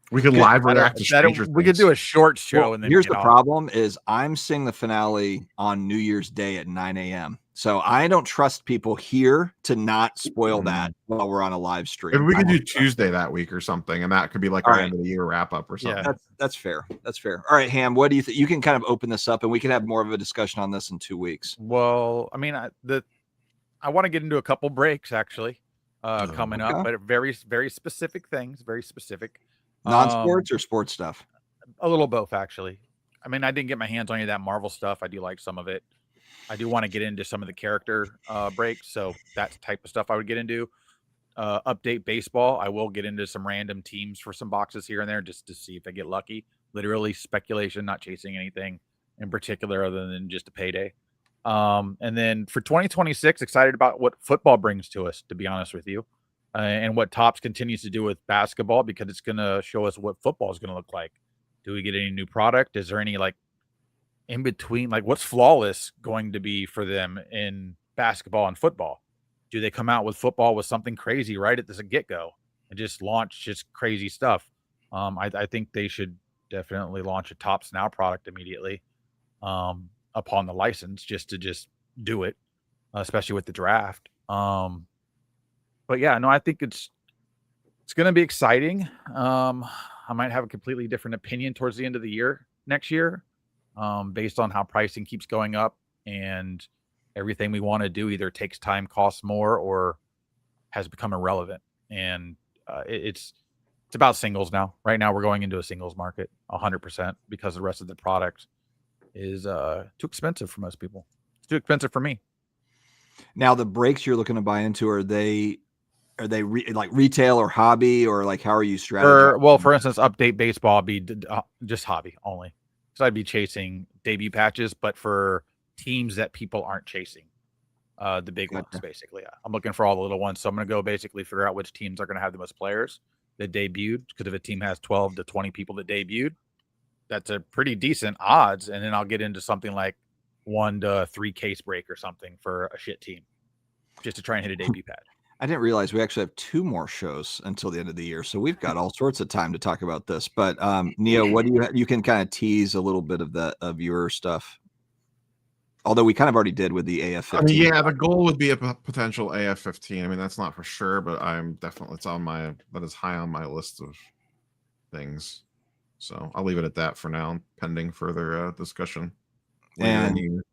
We can live react to Stranger Things. We could do a short show. And then here's the problem: is I'm seeing the finale on New Year's Day at 9 a.m. So I don't trust people here to not spoil that while we're on a live stream. Maybe we could do Tuesday that week or something, and that could be like our end of the year wrap up or something. Yeah, that's fair. That's fair. All right, Ham, what do you think? You can kind of open this up, and we can have more of a discussion on this in 2 weeks. Well, I mean, I want to get into a couple breaks actually coming up, but very, very specific things, very specific. Non-sports or sports stuff? A little both, actually. I mean, I didn't get my hands on any of that Marvel stuff. I do like some of it. I do want to get into some of the character breaks, so that type of stuff I would get into. Update baseball. I will get into some random teams for some boxes here and there just to see if I get lucky. Literally speculation, not chasing anything in particular other than just a payday. And then for 2026, excited about what football brings to us, to be honest with you, and what Topps continues to do with basketball, because it's going to show us what football is going to look like. Do we get any new product? Is there any like in between, like what's Flawless going to be for them in basketball and football? Do they come out with football with something crazy right at the get-go and just launch just crazy stuff? I think they should definitely launch a Topps Now product immediately. Upon the license, just to do it, especially with the draft. But yeah, no, I think it's going to be exciting. I might have a completely different opinion towards the end of the year next year, based on how pricing keeps going up and everything we want to do either takes time, costs more, or has become irrelevant. And it's about singles now. Right now, we're going into a singles market 100% because the rest of the product is too expensive for most people. It's too expensive for me. Now, the breaks you're looking to buy into, are they like retail or hobby, or like how are you strategizing? Well, for instance, update baseball be just hobby only. So I'd be chasing debut patches, but for teams that people aren't chasing, the big ones basically. I'm looking for all the little ones, so I'm going to go basically figure out which teams are going to have the most players that debuted. Because if a team has 12 to 20 people that debuted, that's a pretty decent odds. And then I'll get into something like 1 to 3 case break or something for a shit team just to try and hit a debut patch. I didn't realize we actually have 2 more shows until the end of the year. So we've got all sorts of time to talk about this, but Neo, what do you can kind of tease a little bit of your stuff. Although we kind of already did with the AF-15. I mean, yeah, the goal would be a potential AF-15. I mean, that's not for sure, but that is high on my list of things. So I'll leave it at that for now, pending further discussion. And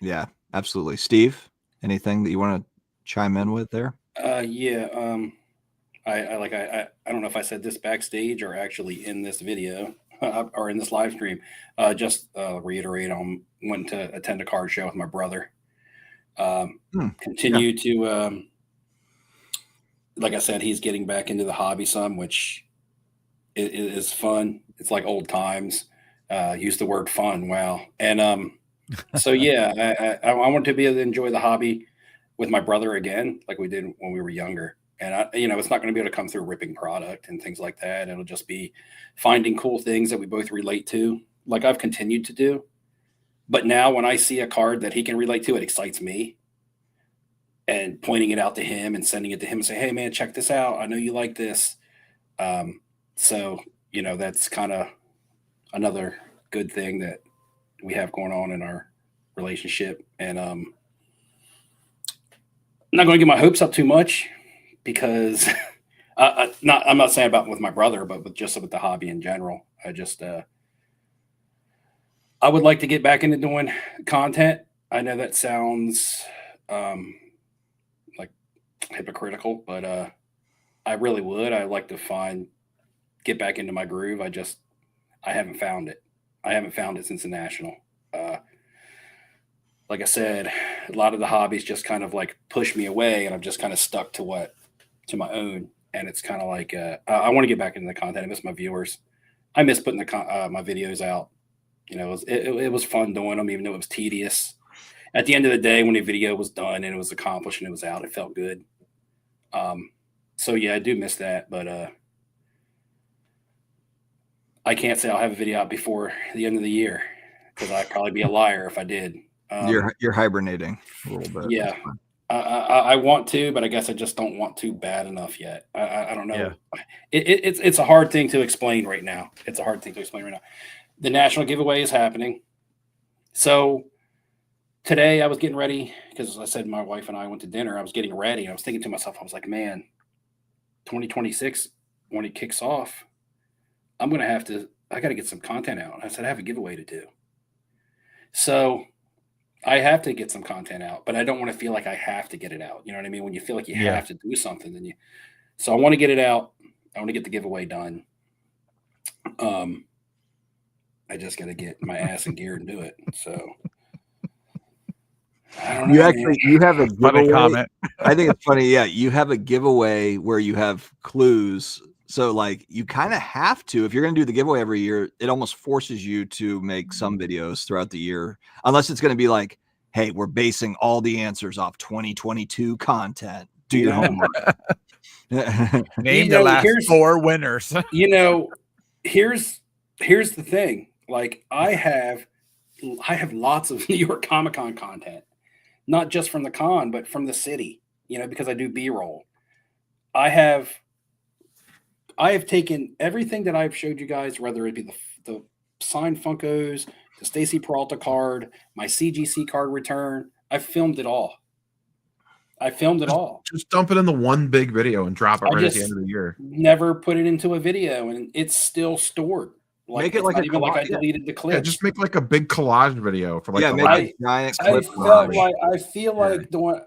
yeah, absolutely. Steve, anything that you want to chime in with there? Yeah. I don't know if I said this backstage or actually in this video or in this live stream. Just reiterate, went to attend a card show with my brother. Continue to, like I said, he's getting back into the hobby some, which is fun. It's like old times. Use the word fun. Wow. And so, yeah, I want to be able to enjoy the hobby with my brother again, like we did when we were younger. And, it's not going to be able to come through ripping product and things like that. It'll just be finding cool things that we both relate to, like I've continued to do. But now when I see a card that he can relate to, it excites me. and pointing it out to him and sending it to him and say, hey man, check this out. I know you like this. So, that's kind of another good thing that we have going on in our relationship. And I'm not going to get my hopes up too much because I'm not saying about with my brother, but with the hobby in general. I would like to get back into doing content. I know that sounds like hypocritical, but I really would. I'd like to get back into my groove. I haven't found it. I haven't found it since the National. Like I said, a lot of the hobbies just kind of like push me away, and I'm just kind of stuck to my own. And it's kind of like I want to get back into the content. I miss my viewers. I miss putting my videos out. It was fun doing them, even though it was tedious. At the end of the day, when the video was done and it was accomplished and it was out, it felt good. So yeah, I do miss that, but I can't say I'll have a video out before the end of the year because I'd probably be a liar if I did. You're hibernating a little bit. Yeah, I want to, but I guess I just don't want to bad enough yet. I don't know. Yeah. It's a hard thing to explain right now. The National giveaway is happening. So today I was getting ready because I said my wife and I went to dinner. I was getting ready. I was thinking to myself, I was like, man, 2026, when it kicks off, I got to get some content out. I said, I have a giveaway to do. So I have to get some content out, but I don't want to feel like I have to get it out. You know what I mean? When you feel like you have to do something, so I want to get it out. I want to get the giveaway done. I just got to get my ass in gear and do it. So I don't know. You have a giveaway. Comment. I think it's funny. Yeah. You have a giveaway where you have clues. So like you kind of have to, if you're going to do the giveaway every year, it almost forces you to make some videos throughout the year, unless it's going to be like, hey, we're basing all the answers off 2022 content. Do your homework. Name the last 4 winners. Here's the thing. Like I have lots of New York Comic-Con content, not just from the con, but from the city, because I do B-roll. I have taken everything that I've showed you guys, whether it be the signed Funkos, the Stacy Peralta card, my CGC card return. I filmed it all. Just dump it in the one big video and drop it right at the end of the year. Never put it into a video, and it's still stored. Make it like a collage. I deleted the clip. Yeah, just make like a big collage video for like a giant clip.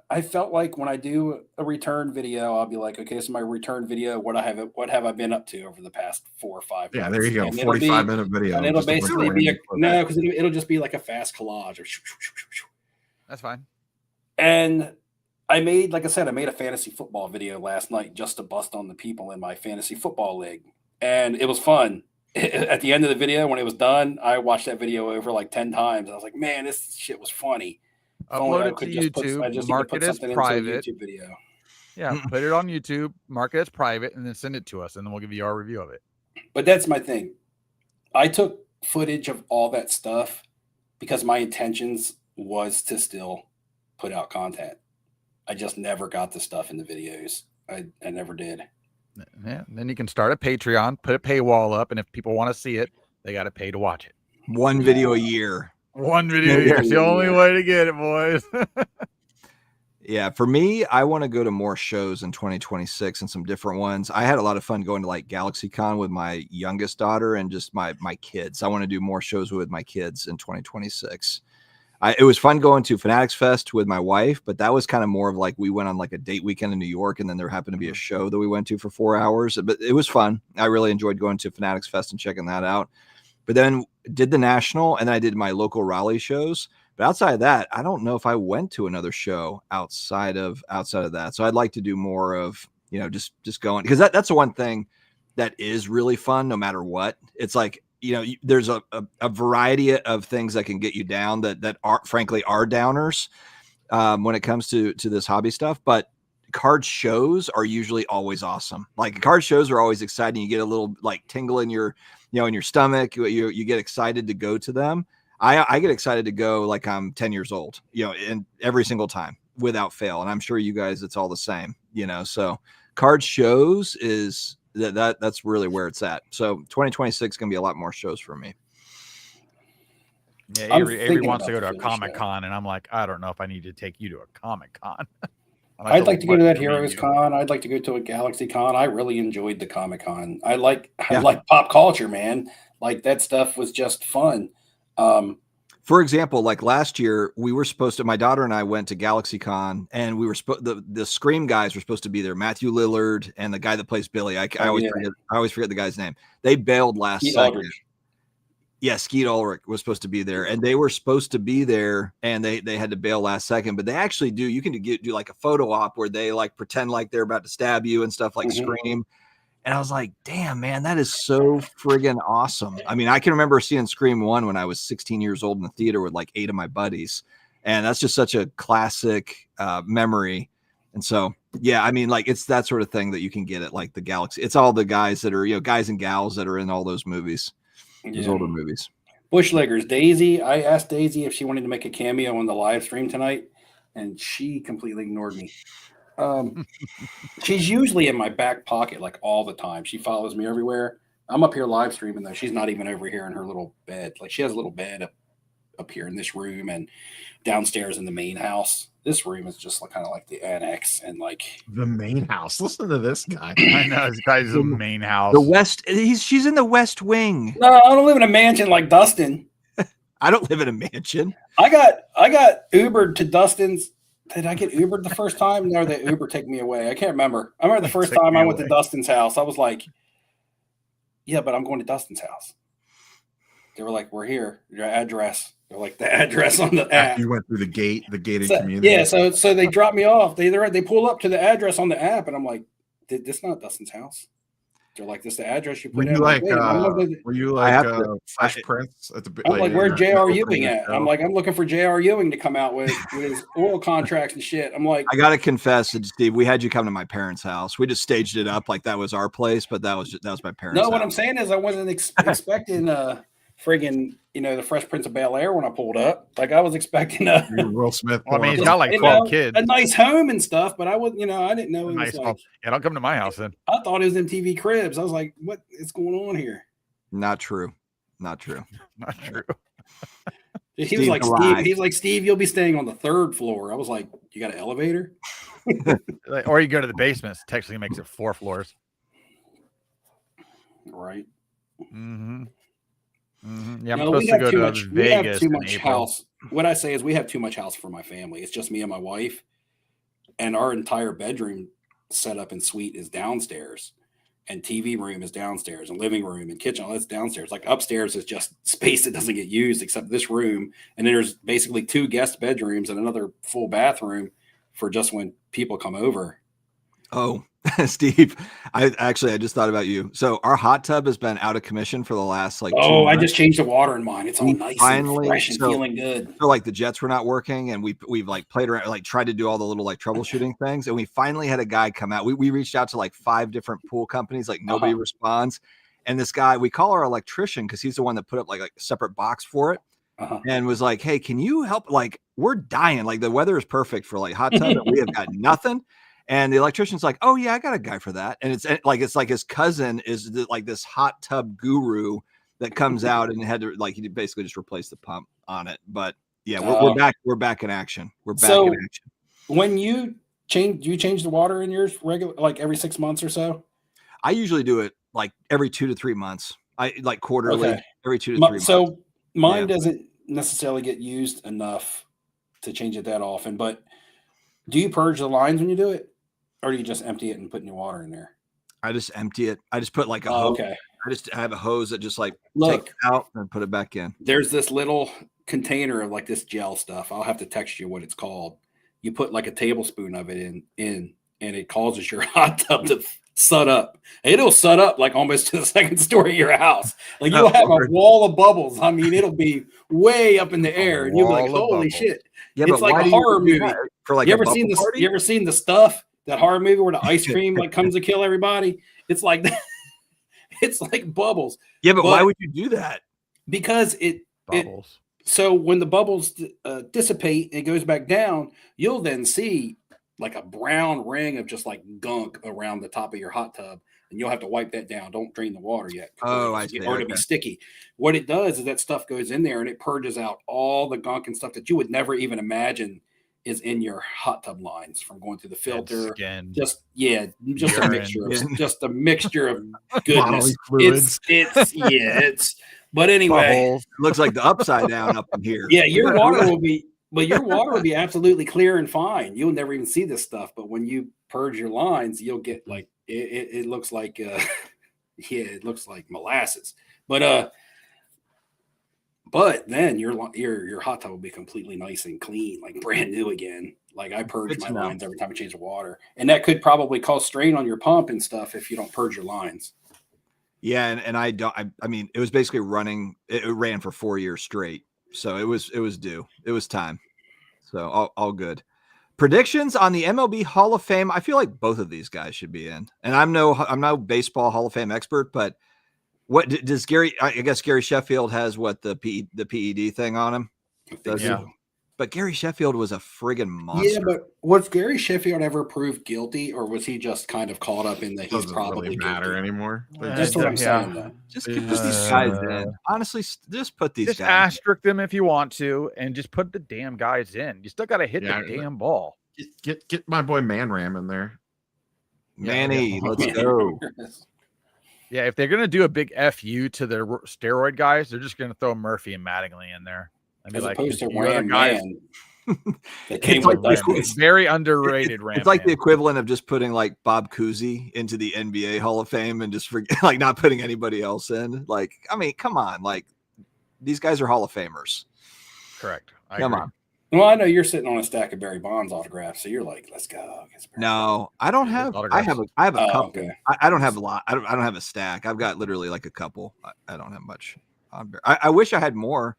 I felt like when I do a return video, I'll be like, okay, this is my return video. What have I been up to over the past 4 or 5 months? Yeah, there you go. 45-minute video. And it'll basically be because it'll just be like a fast collage or that's fine. And I made a fantasy football video last night just to bust on the people in my fantasy football league. And it was fun. At the end of the video, when it was done, I watched that video over like 10 times. I was like, man, this shit was funny. Upload it to YouTube, mark it as private. YouTube video. Yeah, put it on YouTube, mark it as private, and then send it to us, and then we'll give you our review of it. But that's my thing. I took footage of all that stuff because my intentions was to still put out content. I just never got the stuff in the videos. I never did. Yeah, then you can start a Patreon, put a paywall up, and if people want to see it, they got to pay to watch it. One video a year. One video a year. It's the only way to get it, boys. Yeah, for me, I want to go to more shows in 2026 and some different ones. I had a lot of fun going to like GalaxyCon with my youngest daughter and just my kids. I want to do more shows with my kids in 2026. It was fun going to Fanatics Fest with my wife, but that was kind of more of like we went on like a date weekend in New York, and then there happened to be a show that we went to for 4 hours. But it was fun. I really enjoyed going to Fanatics Fest and checking that out. But then did the National, and then I did my local Raleigh shows. But outside of that, I don't know if I went to another show outside of that. So I'd like to do more of, just going, because that's the one thing that is really fun no matter what. It's like, there's a variety of things that can get you down that are frankly are downers when it comes to this hobby stuff. But card shows are usually always awesome. Like card shows are always exciting. You get a little like tingle in your, in your stomach. You get excited to go to them. I get excited to go like I'm 10 years old, and every single time. without fail. And I'm sure you guys, it's all the same, so card shows is that's really where it's at. So 2026 is going to be a lot more shows for me. Yeah, Avery wants to go to a Comic-Con, and I'm like, I don't know if I need to take you to a Comic-Con. I'd like to go to that Heroes Con. I'd like to go to a Galaxy Con. I really enjoyed the Comic-Con. I like pop culture, man. Like that stuff was just fun. For example, like last year, we were supposed to, my daughter and I went to Galaxy Con, and we were the Scream guys were supposed to be there. Matthew Lillard and the guy that plays Billy. I always forget the guy's name. They bailed last second. Aldridge. Yeah, Skeet Ulrich was supposed to be there, and they were supposed to be there, and they had to bail last second. But they actually do. You can do like a photo op where they like pretend like they're about to stab you and stuff like Scream. And I was like, damn, man, that is so friggin' awesome. I mean, I can remember seeing Scream 1 when I was 16 years old in the theater with like 8 of my buddies. And that's just such a classic memory. And so, yeah, I mean, like it's that sort of thing that you can get at like the Galaxy. It's all the guys that are, guys and gals that are in all those movies, those older movies. Bushleggers, Daisy. I asked Daisy if she wanted to make a cameo on the live stream tonight, and she completely ignored me. She's usually in my back pocket like all the time. She follows me everywhere. I'm up here live streaming though. She's not even over here in her little bed. Like she has a little bed up here in this room and downstairs in the main house. This room is just kind of like the annex and like the main house. Listen to this guy. I know this guy's the main house. The West. She's in the West Wing. No, I don't live in a mansion like Dustin. I don't live in a mansion. I got Ubered to Dustin's. Did I get Ubered the first time? No, the Uber take me away. I can't remember. I remember the first time I went to Dustin's house. I was like, yeah, but I'm going to Dustin's house. They were like, we're here. Your address. They're like, the address on the app. You went through the gated community. Yeah, so they dropped me off. They pull up to the address on the app, and I'm like, this not Dustin's house. They're like, this is the address you put in. Were you like Fresh Prince at the? I'm like, where's J.R. Ewing at? I'm like, I'm looking for J.R. Ewing to come out with his oil contracts and shit. I'm like, I gotta confess, Steve, we had you come to my parents' house. We just staged it up like that was our place, but that was my parents' house. What I'm saying is I wasn't expecting friggin', the Fresh Prince of Bel-Air when I pulled up. Like I was expecting Will Smith. Well, I mean, he's got like 12 kids, a nice home and stuff, but I wasn't, I didn't know it was like. Yeah, don't come to my house then. I thought it was MTV Cribs. I was like, what is going on here? Not true. Not true. Not true. He was like, Steve. He's like, Steve, you'll be staying on the 3rd floor. I was like, you got an elevator? Or you go to the basement. Technically makes it 4 floors. Right. Mm-hmm. Mm-hmm. Yeah, I'm supposed to go to Vegas. We have too much house. What I say is we have too much house for my family. It's just me and my wife, and our entire bedroom setup and suite is downstairs, and TV room is downstairs, and living room and kitchen, all that's downstairs. Like upstairs is just space that doesn't get used except this room, and then there's basically 2 guest bedrooms and another full bathroom for just when people come over. Oh, Steve, I just thought about you. So our hot tub has been out of commission for the last like. Oh, I just changed the water in mine. It's all nice and fresh and feeling good. So like the jets were not working, and we've like played around, like tried to do all the little like troubleshooting things, and we finally had a guy come out. We reached out to like 5 different pool companies, like nobody responds, and this guy, we call our electrician because he's the one that put up like a separate box for it. And was like, hey, can you help? Like we're dying. Like the weather is perfect for like hot tub, and we have got nothing. And the electrician's like, oh yeah, I got a guy for that. And it's like his cousin is like this hot tub guru that comes out and had to he basically just replace the pump on it. But yeah, we're back. We're back in action. We're back in action. When you change the water in yours regular, like every 6 months or so? I usually do it like every 2 to 3 months. I like quarterly, every 2 to 3 months. So mine doesn't necessarily get used enough to change it that often. But do you purge the lines when you do it? Or do you just empty it and put new water in there? I just empty it. I just put like a hose. Okay. I have a hose that just like take it out and put it back in. There's this little container of like this gel stuff. I'll have to text you what it's called. You put like a tablespoon of it in and it causes your hot tub to sud up. It'll sud up like almost to the 2nd story of your house. Like you'll have a wall of bubbles. I mean, it'll be way up in the air, and you'll be like, "Holy shit!" Yeah, it's like a horror movie. For like, you ever seen this? You ever seen The Stuff? That horror movie where the ice cream like comes to kill everybody? It's like that. It's like bubbles. Yeah, but why would you do that? Because So when the bubbles dissipate and it goes back down, you'll then see like a brown ring of just like gunk around the top of your hot tub, and you'll have to wipe that down. Don't drain the water yet. I see. Or to be sticky. What it does is that stuff goes in there and it purges out all the gunk and stuff that you would never even imagine is in your hot tub lines from going through the filter. Just a mixture of goodness. It's but anyway, it looks like the upside down up in here. Yeah, your water will be absolutely clear and fine. You'll never even see this stuff, but when you purge your lines, you'll get like it looks like it looks like molasses. But then your hot tub will be completely nice and clean, like brand new again. Like I purge my lines every time I change the water. And that could probably cause strain on your pump and stuff if you don't purge your lines. Yeah, and I mean, it was basically running. It ran for 4 years straight, so it was due. It was time. So all good. Predictions on the MLB Hall of Fame. I feel like both of these guys should be in. And I'm no baseball Hall of Fame expert, but what does Gary? I guess Gary Sheffield has the PED thing on him. Does he? But Gary Sheffield was a friggin' monster. Yeah, but was Gary Sheffield ever proved guilty, or was he just kind of caught up in that he's probably really matter guilty anymore? That's what I'm saying, though. Just put these guys in. Honestly, just put these guys. Just asterisk them if you want to, and just put the damn guys in. You still got to hit the damn ball. Get my boy Man Ram in there. Manny, let's go. Yeah, if they're gonna do a big FU to the steroid guys, they're just gonna throw Murphy and Mattingly in there. As opposed to Ram Man. It's very underrated. Ram. It's like the equivalent of just putting like Bob Cousy into the NBA Hall of Fame and just like not putting anybody else in. Like, I mean, come on, like these guys are Hall of Famers. Correct. Come on. Well, I know you're sitting on a stack of Barry Bonds autographs, so you're like, let's go. No, I don't have. I have a couple. Okay. I don't have a lot. I don't have a stack. I've got literally like a couple. I don't have much. I wish I had more.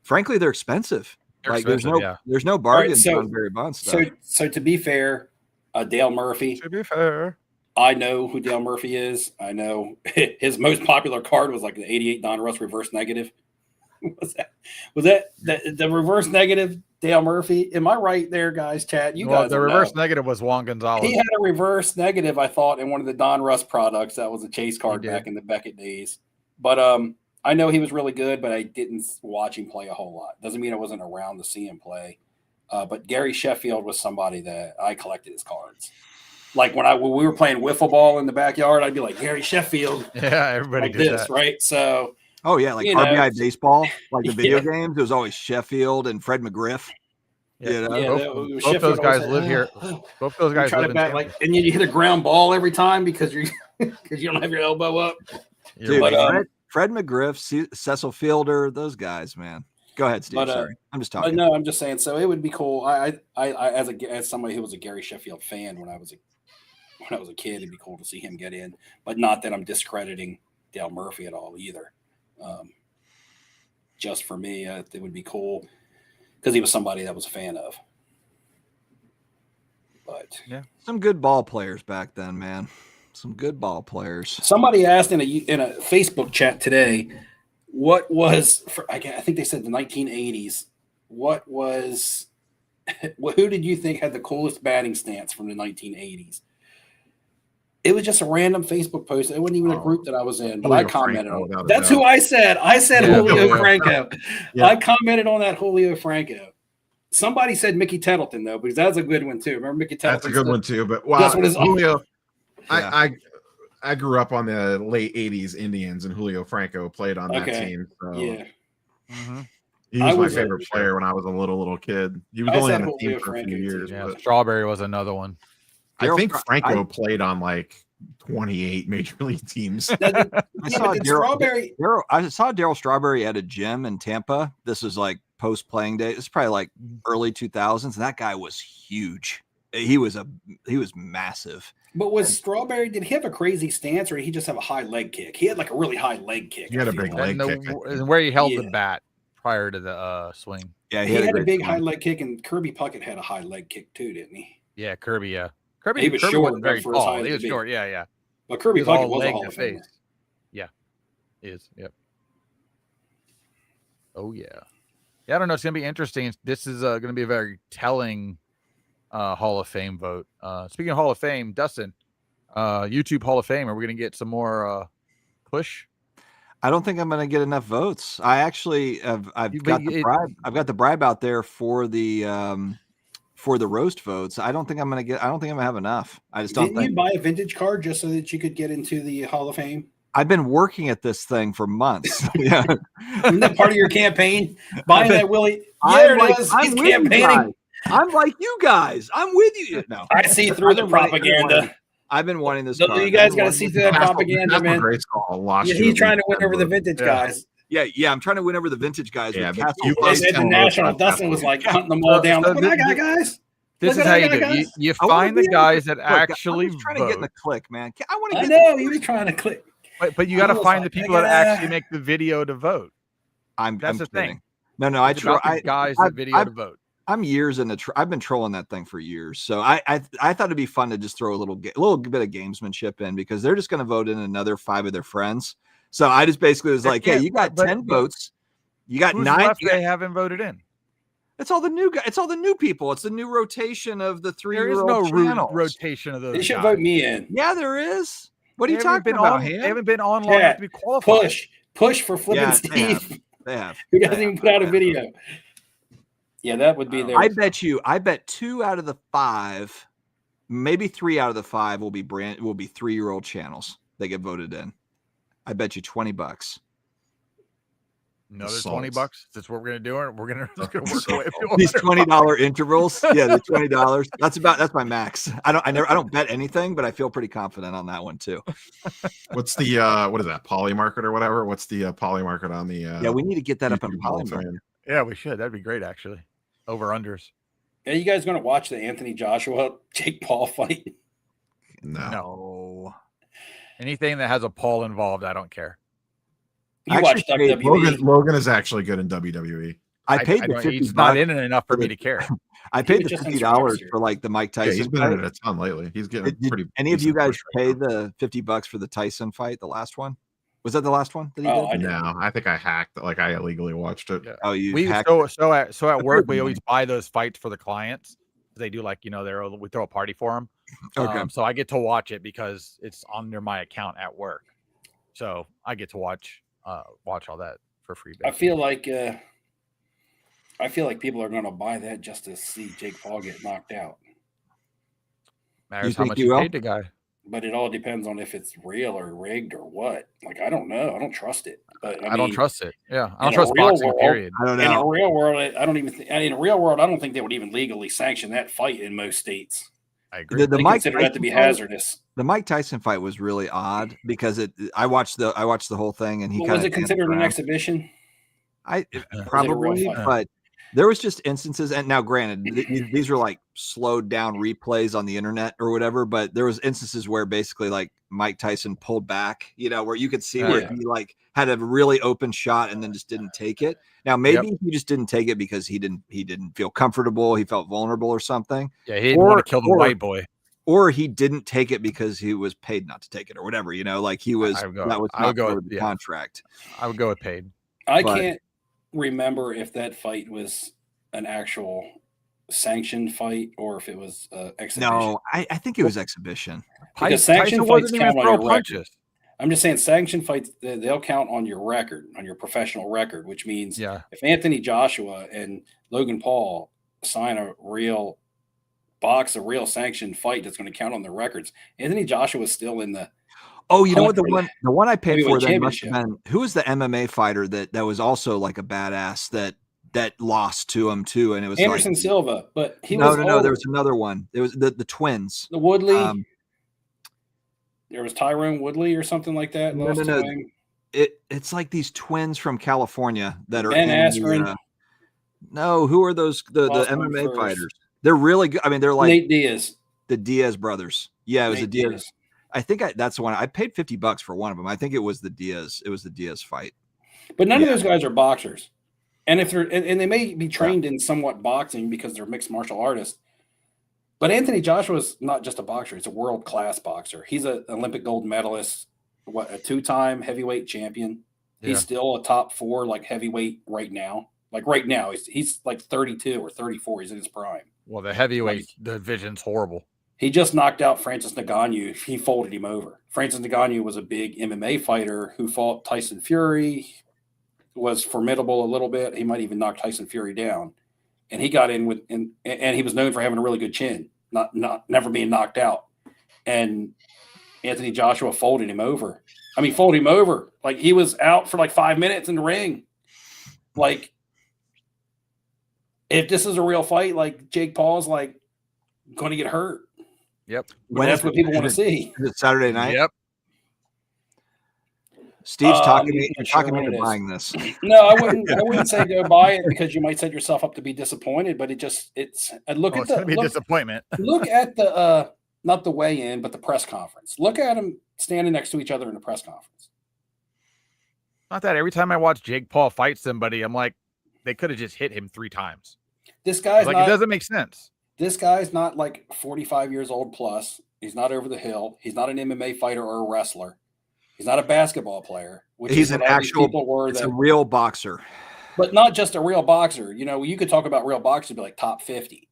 Frankly, they're expensive. There's no bargains on Barry Bonds stuff. So to be fair, Dale Murphy. To be fair, I know who Dale Murphy is. I know his most popular card was like the '88 Donruss reverse negative. Was that the reverse negative Dale Murphy? Am I right there, guys? Chat. The reverse negative was Juan Gonzalez. He had a reverse negative, I thought, in one of the Donruss products. That was a chase card back in the Beckett days. But I know he was really good, but I didn't watch him play a whole lot. Doesn't mean I wasn't around to see him play. But Gary Sheffield was somebody that I collected his cards. Like when we were playing wiffle ball in the backyard, I'd be like, Gary Sheffield. Yeah, everybody like did this, that. right? So. Oh, yeah, like RBI baseball, like the video games. It was always Sheffield and Fred McGriff. Both those guys live here. Both those guys live in and you hit a ground ball every time because you don't have your elbow up. Dude, Fred McGriff, Cecil Fielder, those guys, man. Go ahead, Steve. Sorry, I'm just talking. But no, I'm just saying. So it would be cool. I as somebody who was a Gary Sheffield fan when I was a kid, it'd be cool to see him get in. But not that I'm discrediting Dale Murphy at all either. Just for me, it would be cool because he was somebody that I was a fan of. But yeah, some good ball players back then, man. Some good ball players. Somebody asked in a Facebook chat today, what was I think they said the 1980s. What was who did you think had the coolest batting stance from the 1980s? It was just a random Facebook post. It wasn't even a group that I was in, but I commented on it. That's who I said. I said Julio Franco. Yeah. I commented on that Julio Franco. Somebody said Mickey Tettleton, though, because that's a good one, too. Remember Mickey Tettleton? That's a good one, too. But wow, Julio, I grew up on the late 80s Indians, and Julio Franco played on that team. So. Yeah. Mm-hmm. He was my favorite player when I was a little kid. He was only on the team for a few years. Yeah, Strawberry was another one. I think Franco played on like 28 major league teams. I saw Darryl Strawberry at a gym in Tampa. This is like post playing day. It's probably like early 2000s, and that guy was huge. He was massive. But was Strawberry? Did he have a crazy stance, or did he just have a high leg kick? He had like a really high leg kick. He had a big leg kick. Where he held the bat prior to the swing. Yeah, he had a big high leg kick, and Kirby Puckett had a high leg kick too, didn't he? Yeah, Kirby. Yeah. He was short, wasn't very tall. He was short. Yeah. But Kirby Puckett was a Hall of Famer. Yeah, he is. Yep. Oh yeah. Yeah, I don't know. It's going to be interesting. This is going to be a very telling Hall of Fame vote. Speaking of Hall of Fame, Dustin, YouTube Hall of Fame, are we going to get some more push? I don't think I'm going to get enough votes. I actually I've got the bribe out there for the roast votes. I don't think I'm going to have enough. I just don't think. Didn't you buy a vintage card just so that you could get into the Hall of Fame? I've been working at this thing for months. Yeah. Isn't that part of your campaign? Buying that Willie. Yeah, it is. He's campaigning. I'm like you guys. I'm with you. No. I see through the propaganda. I've been wanting this. You guys got to see through that propaganda, man. He's trying to win over the vintage guys. Yeah. I'm trying to win over the vintage guys. Yeah, at the National, Dustin was like hunting them all down. Look at that guy, guys. This is how you do it. You find the guys that actually I'm trying to get in the click, man. I know he was trying to click. But you got to find the people that actually make the video to vote. That's the thing. No, I guys that video to vote. I'm years in I've been trolling that thing for years, so I thought it'd be fun to just throw a little bit of gamesmanship in because they're just going to vote in another 5 of their friends. So I just basically was like, hey, you got 10 votes, you got 9. They haven't voted in. It's all the new guys. It's all the new people. It's the new rotation of the 3. There is no rotation of those. They should vote me in. Yeah, there is. What are you talking about? They haven't been on long enough to be qualified. Push for flipping Steve. They have. Who doesn't even put out a video? Yeah, that would be there. I bet 2 out of the 5, maybe 3 out of the 5 will be 3-year-old channels that get voted in. I bet you $20. Another $20. That's what we're gonna do. We're gonna work away. These $20 intervals. Yeah, the $20. That's my max. I don't bet anything, but I feel pretty confident on that one too. What's the what is that, Polymarket or whatever? What's the Polymarket on the Yeah, we need to get that up on Polymarket. Yeah, we should. That'd be great actually. Over unders. Are you guys gonna watch the Anthony Joshua Jake Paul fight? No. Anything that has a Paul involved, I don't care. You watch WWE. Logan is actually good in WWE. I paid the $50. He's not in it enough for me to care. I paid the $50 for like the Mike Tyson. Yeah, he's been in it a ton lately. He's getting pretty. Any of you guys pay the $50 for the Tyson fight? The last one? Was that the last one that he did? No, I think I hacked. Like I illegally watched it. Yeah. Oh, you hacked? So at work we always buy those fights for the clients. They do like we throw a party for them. Okay. So I get to watch it because it's under my account at work. So I get to watch all that for free. I feel like people are going to buy that just to see Jake Paul get knocked out. Matters how much you paid the guy. But it all depends on if it's real or rigged or what. Like I don't know. I don't trust it. But I don't trust it. Yeah, I don't trust boxing. Period. I don't know. In a real world, I don't even. In a real world, I don't think they would even legally sanction that fight in most states. I agree. They consider that to be hazardous. The Mike Tyson fight was really odd because I watched the whole thing and he was it considered an exhibition? Probably, but there was just instances, and now granted, these were like slowed down replays on the internet or whatever, but there was instances where basically like Mike Tyson pulled back, where you could see where he like had a really open shot and then just didn't take it. Now maybe he just didn't take it because he didn't feel comfortable, he felt vulnerable or something. Yeah, he didn't want to kill the white boy. Or he didn't take it because he was paid not to take it or whatever, like he was that was not part of the contract. I would go with paid. I can't remember if that fight was an actual sanctioned fight or if it was exhibition. No, I think it was exhibition. Because sanctioned fights count on your record. I'm just saying sanctioned fights, they'll count on your record, on your professional record, which means if Anthony Joshua and Logan Paul sign a real sanctioned fight that's going to count on their records, Anthony Joshua is still in the Oh, you know what? The one I paid for that must have been, who was the MMA fighter that was also like a badass that lost to him too, and it was Anderson Silva, but he no. There was another one. It was the twins, the Woodley. There was Tyrone Woodley or something like that. No. It's like these twins from California that are Ben Askren. No, who are those? The MMA fighters. They're really good. I mean, they're like Nate Diaz, the Diaz brothers. Yeah, it was Nate the Diaz. I think that's the one. I paid $50 for one of them. I think it was the Diaz. It was the Diaz fight. But none of those guys are boxers, and if they're and they may be trained in somewhat boxing because they're mixed martial artists. But Anthony Joshua is not just a boxer; he's a world-class boxer. He's an Olympic gold medalist, a 2-time heavyweight champion. Yeah. He's still a top 4 like heavyweight right now. Like right now, he's like 32 or 34. He's in his prime. Well, the heavyweight division's horrible. He just knocked out Francis Ngannou. He folded him over. Francis Ngannou was a big MMA fighter who fought Tyson Fury, was formidable a little bit. He might even knock Tyson Fury down. And he got in with and he was known for having a really good chin, never being knocked out. And Anthony Joshua folded him over. I mean, folded him over. Like he was out for like 5 minutes in the ring. Like if this is a real fight, like Jake Paul's like going to get hurt. Yep. That's what people want to see. Is it Saturday night? Yep. Steve's talking me into buying this. No, I wouldn't say go buy it because you might set yourself up to be disappointed. But it's look at it's a disappointment. Look at the not the weigh-in, but the press conference. Look at them standing next to each other in the press conference. Not that every time I watch Jake Paul fight somebody, I'm like, they could have just hit him 3 times. This guy's like, not, it doesn't make sense. This guy's not like 45 years old plus. He's not over the hill. He's not an MMA fighter or a wrestler. He's not a basketball player. He's an actual, a real boxer. But not just a real boxer. You know, you could talk about real boxers, be like top 50.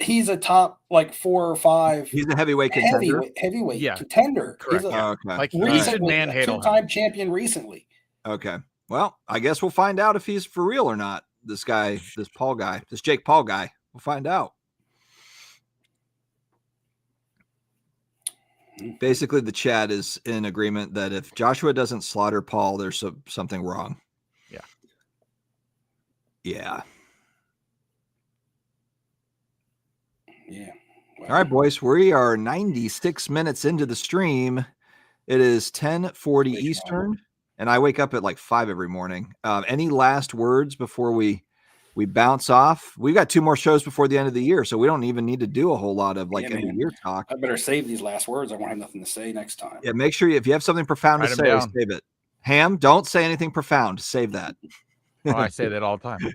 He's a top like 4 or 5. He's a heavyweight contender. Heavyweight contender. Correct. He's like recently man a 2-time champion recently. Okay. Well, I guess we'll find out if he's for real or not. This guy, this Paul guy, this Jake Paul guy. We'll find out. Basically, the chat is in agreement that if Joshua doesn't slaughter Paul, there's something wrong. Yeah. Yeah. Yeah. All right, boys. We are 96 minutes into the stream. It is 10:40 Eastern, and I wake up at like 5 every morning. Any last words before we bounce off? We've got 2 more shows before the end of the year, so we don't even need to do a whole lot of like end of year talk. I better save these last words. I won't have nothing to say next time. Yeah, make sure if you have something profound to say, save it. Ham, don't say anything profound. Save that. Oh, I say that all the time.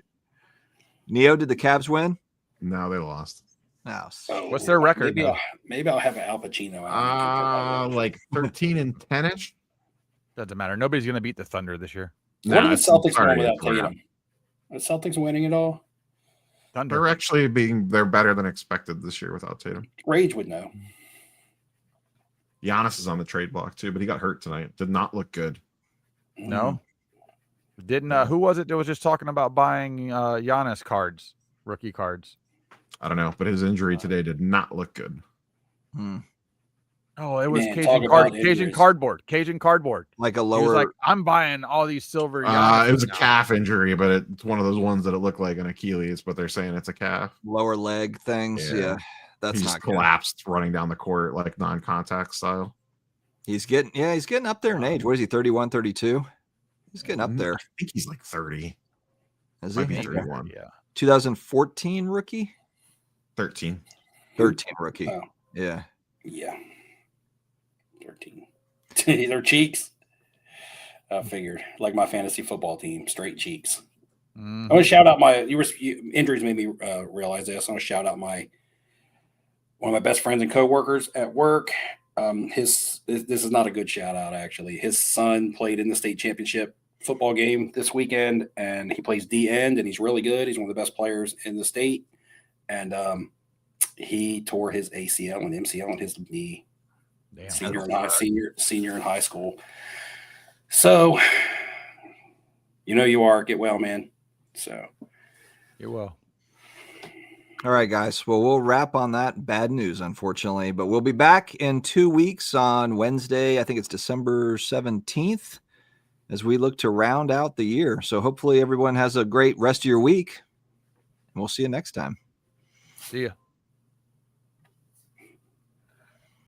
Neo, did the Cavs win? No, they lost. No. What's their record? Maybe I'll have an Al Pacino out. Like 13-10ish. Doesn't matter. Nobody's going to beat the Thunder this year. What are the Celtics going without Tatum? Are the Celtics winning at all? Thunder. They're actually they're better than expected this year without Tatum. Rage would know. Giannis is on the trade block too, but he got hurt tonight. Did not look good. No. Didn't who was it that was just talking about buying Giannis cards, rookie cards? I don't know, but his injury today did not look good. Oh, it was Cajun cardboard. Like a lower. He was like, I'm buying all these silver. It was a calf injury, but it's one of those ones that it looked like an Achilles, but they're saying it's a calf. Lower leg things. Yeah. That's he not collapsed running down the court like non-contact style. He's getting up there in age. What is he, 31, 32? He's getting up there. I think he's like 30. Is Might he? be 31. Yeah. 2014 rookie? 13 rookie. Oh. Yeah. Yeah. 13. Their cheeks. I figured. Like my fantasy football team, straight cheeks. I want to shout out injuries made me realize this. I want to shout out one of my best friends and coworkers at work. This is not a good shout out, actually. His son played in the state championship football game this weekend, and he plays D end, and he's really good. He's one of the best players in the state. And he tore his ACL and MCL on his knee. Damn, senior in high school. So, you are. Get well, man. So, you will. All right, guys. Well, we'll wrap on that bad news, unfortunately, but we'll be back in 2 weeks on Wednesday. I think it's December 17th as we look to round out the year. So hopefully everyone has a great rest of your week, and we'll see you next time. See ya.